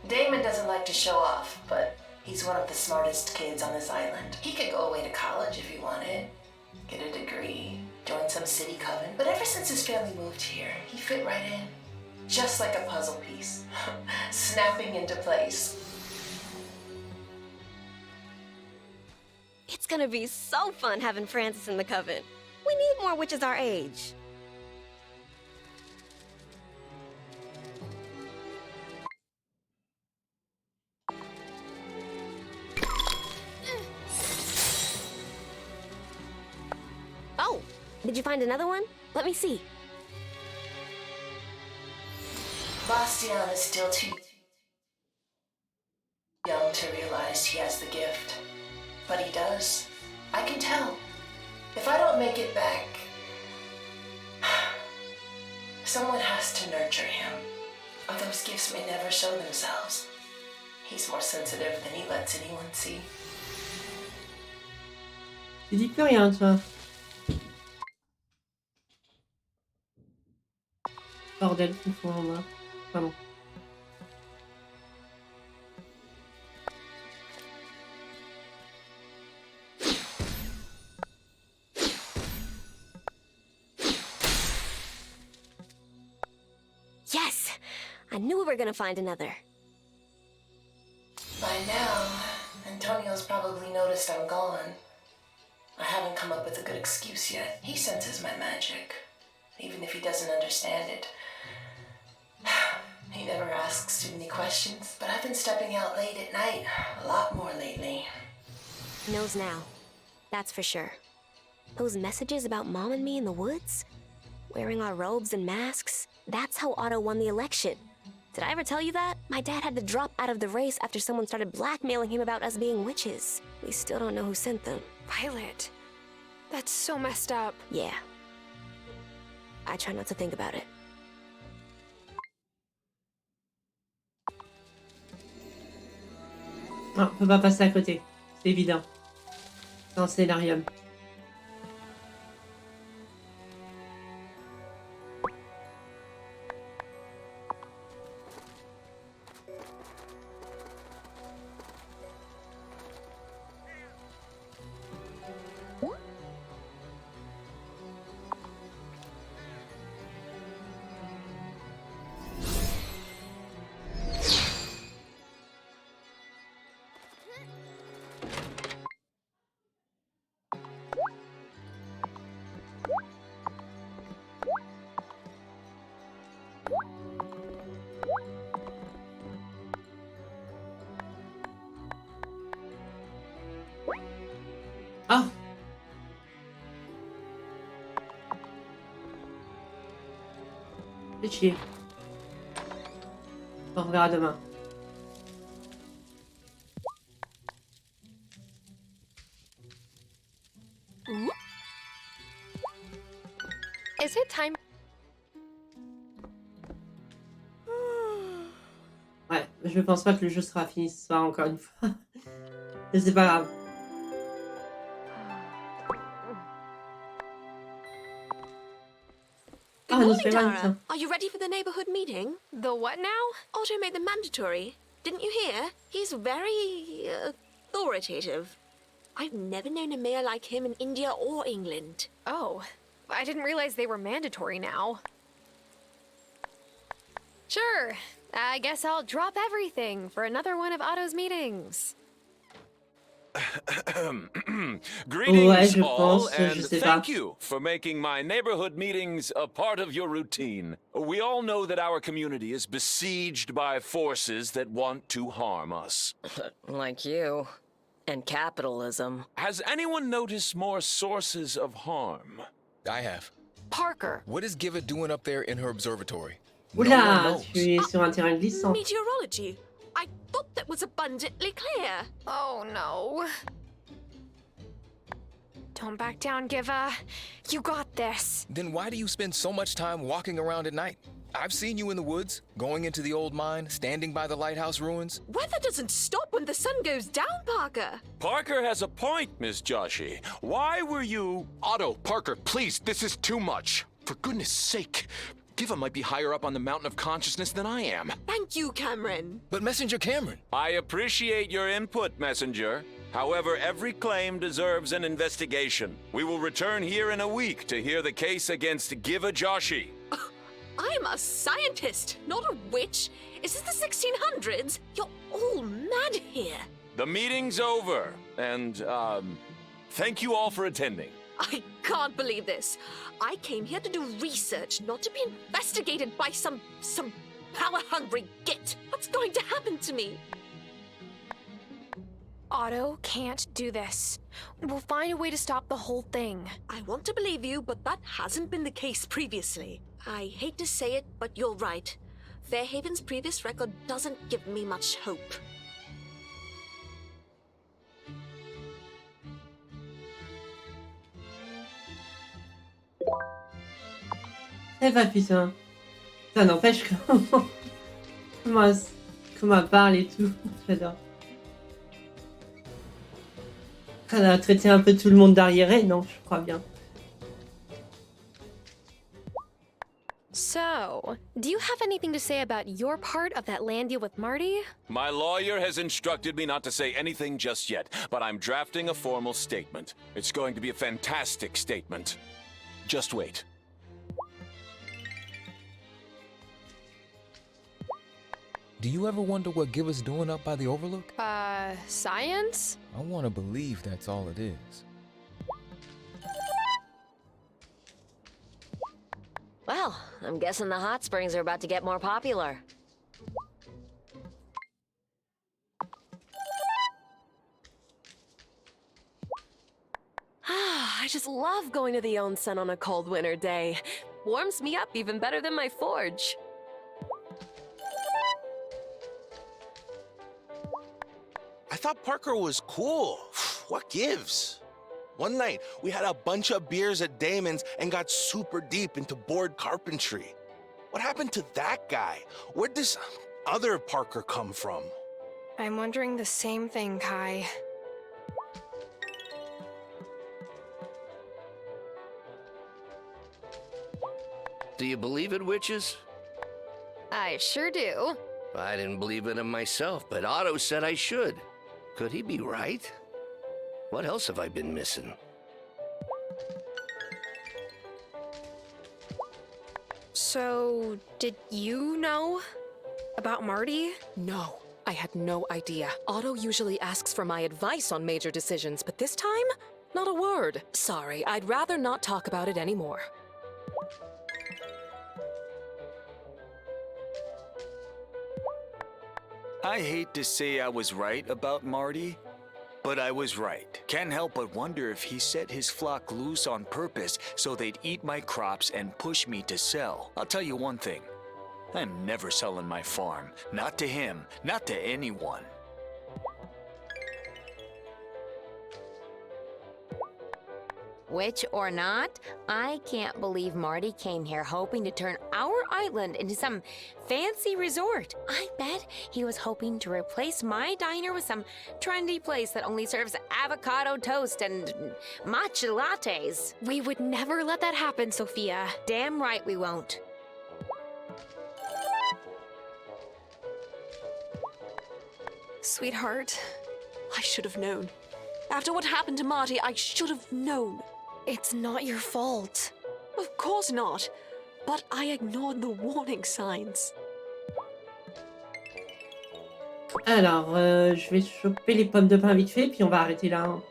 Damon doesn't like to show off, but he's one of the smartest kids on this island. He could go away to college if he wanted, get a degree, join some city coven. But ever since his family moved here, he fit right in. Just like a puzzle piece, snapping into place. It's gonna be so fun having Francis in the coven. We need more witches our age. Oh, did you find another one? Let me see. Bastian is still too young to realize he has the gift. But he does. I can tell. If I don't make it back, someone has to nurture him. Or those gifts may never show themselves. He's more sensitive than he lets anyone see. Tu dis plus rien, toi. Bordel, il faut en voir. Pardon. Yes! I knew we were gonna find another. By now, Antonio's probably noticed I'm gone. I haven't come up with a good excuse yet. He senses my magic, even if he doesn't understand it. He never asks too many questions, but I've been stepping out late at night, a lot more lately. He knows now. That's for sure. Those messages about Mom and me in the woods? Wearing our robes and masks? That's how Otto won the election. Did I ever tell you that? My dad had to drop out of the race after someone started blackmailing him about us being witches. We still don't know who sent them. Violet, that's so messed up. Yeah. I try not to think about it. Non, on peut pas passer à côté. C'est évident. Dans le scénarium. Fais chier. On reverra demain. Is it time? Ouais, je pense pas que le jeu sera fini ce soir encore une fois. Mais c'est pas grave. Good Ah, nous morning, sommes Tara. Are you ready for the neighborhood meeting? The what now? Otto made them mandatory. Didn't you hear? He's very authoritative. I've never known a mayor like him in India or England. Oh, I didn't realize they were mandatory now. Sure, I guess I'll drop everything for another one of Otto's meetings. Greetings, Ouais, all, je and sais thank pas. you for making my neighborhood meetings a part of your routine. We all know that our community is besieged by forces that want to harm us. Like you. And capitalism. Has anyone noticed more sources of harm? I have. Parker. What is Giva doing up there in her observatory? Oula, je suis sur un terrain glissant. Meteorology. I thought that was abundantly clear. Oh no. Don't back down, Giva. You got this. Then why do you spend so much time walking around at night? I've seen you in the woods, going into the old mine, standing by the lighthouse ruins. Weather doesn't stop when the sun goes down, Parker. Parker has a point, Miss Joshi. Why were you... Otto, Parker, please, this is too much. For goodness sake. Giva might be higher up on the mountain of consciousness than I am. Thank you, Cameron. But Messenger Cameron. I appreciate your input, Messenger. However, every claim deserves an investigation. We will return here in a week to hear the case against Giva Joshi. I'm a scientist, not a witch. Is this the 1600s? You're all mad here. The meeting's over, and, thank you all for attending. I can't believe this. I came here to do research, not to be investigated by some power-hungry git. What's going to happen to me? Otto can't do this. We'll find a way to stop the whole thing. I want to believe you, but that hasn't been the case previously. I hate to say it, but you're right. Fairhaven's previous record doesn't give me much hope. Eh bah putain. Ça n'empêche comment elle parle et tout. J'adore. Elle a traité un peu tout le monde d'arriéré, non, je crois bien. So, do you have anything to say about your part of that land deal with Marty? My lawyer has instructed me not to say anything just yet, but I'm drafting a formal statement. It's going to be a fantastic statement. Just wait. Do you ever wonder what Giva's doing up by the Overlook? Science? I want to believe that's all it is. Well, I'm guessing the hot springs are about to get more popular. I just love going to the onsen on a cold winter day. Warms me up even better than my forge. I thought Parker was cool. What gives? One night, we had a bunch of beers at Damon's and got super deep into board carpentry. What happened to that guy? Where'd this other Parker come from? I'm wondering the same thing, Kai. Do you believe in witches? I sure do. I didn't believe in them myself, but Otto said I should. Could he be right? What else have I been missing? So, did you know about Marty? No, I had no idea. Otto usually asks for my advice on major decisions, but this time, not a word. Sorry, I'd rather not talk about it anymore. I hate to say I was right about Marty, but I was right. Can't help but wonder if he set his flock loose on purpose so they'd eat my crops and push me to sell. I'll tell you one thing, I'm never selling my farm. Not to him, not to anyone. Which or not, I can't believe Marty came here hoping to turn our island into some fancy resort. I bet he was hoping to replace my diner with some trendy place that only serves avocado toast and matcha lattes. We would never let that happen, Sophia. Damn right we won't. Sweetheart, I should have known. After what happened to Marty, I should have known. It's not your fault. Of course not. But I ignored the warning signs. Alors, je vais choper les pommes de pain vite fait, puis on va arrêter là. Hein.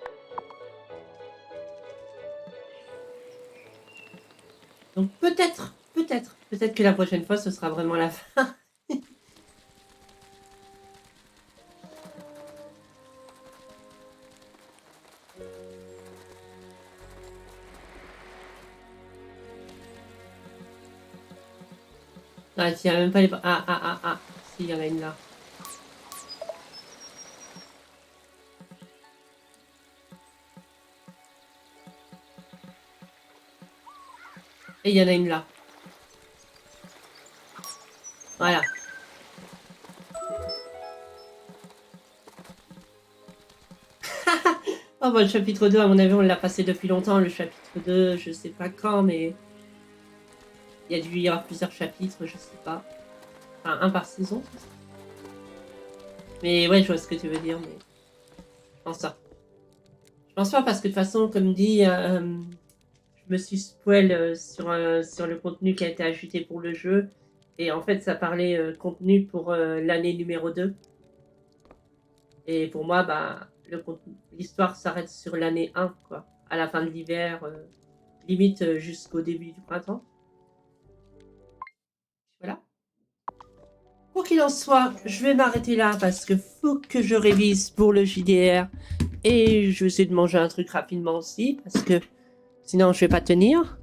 Donc peut-être que la prochaine fois, ce sera vraiment la fin. Ah, tiens, même pas les... Ah. Si, il y en a une là. Et il y en a une là. Voilà. Oh, bah, le chapitre 2, à mon avis, on l'a passé depuis longtemps. Le chapitre 2, je sais pas quand, mais... Il y a dû y avoir plusieurs chapitres, je sais pas. Enfin, un par saison. Mais ouais, je vois ce que tu veux dire, mais... Je pense pas. Je pense pas parce que de toute façon, comme dit, je me suis spoil sur le contenu qui a été ajouté pour le jeu. Et en fait, ça parlait contenu pour l'année numéro 2. Et pour moi, bah, l'histoire s'arrête sur l'année 1, quoi. À la fin de l'hiver, limite jusqu'au début du printemps. Voilà. Quoi qu'il en soit, je vais m'arrêter là parce que faut que je révise pour le JDR. Et je vais essayer de manger un truc rapidement aussi parce que sinon je vais pas tenir.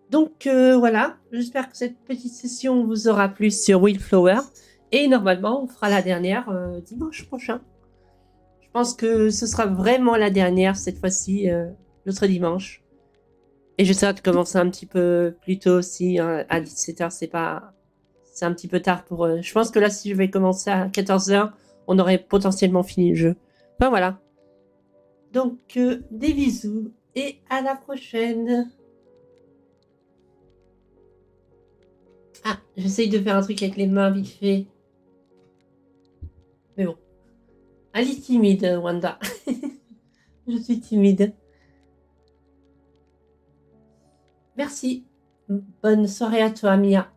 Donc voilà, j'espère que cette petite session vous aura plu sur Wildflower. Et normalement, on fera la dernière dimanche prochain. Je pense que ce sera vraiment la dernière cette fois-ci, l'autre dimanche. Et j'essaierai de commencer un petit peu plus tôt aussi, hein, à 17h, c'est un petit peu tard pour... je pense que là, si je vais commencer à 14h, on aurait potentiellement fini le jeu. Enfin voilà. Donc, des bisous et à la prochaine. Ah, j'essaye de faire un truc avec les mains vite fait. Mais bon. Elle est timide, Wanda. Je suis timide. Merci. Bonne soirée à toi, Mia.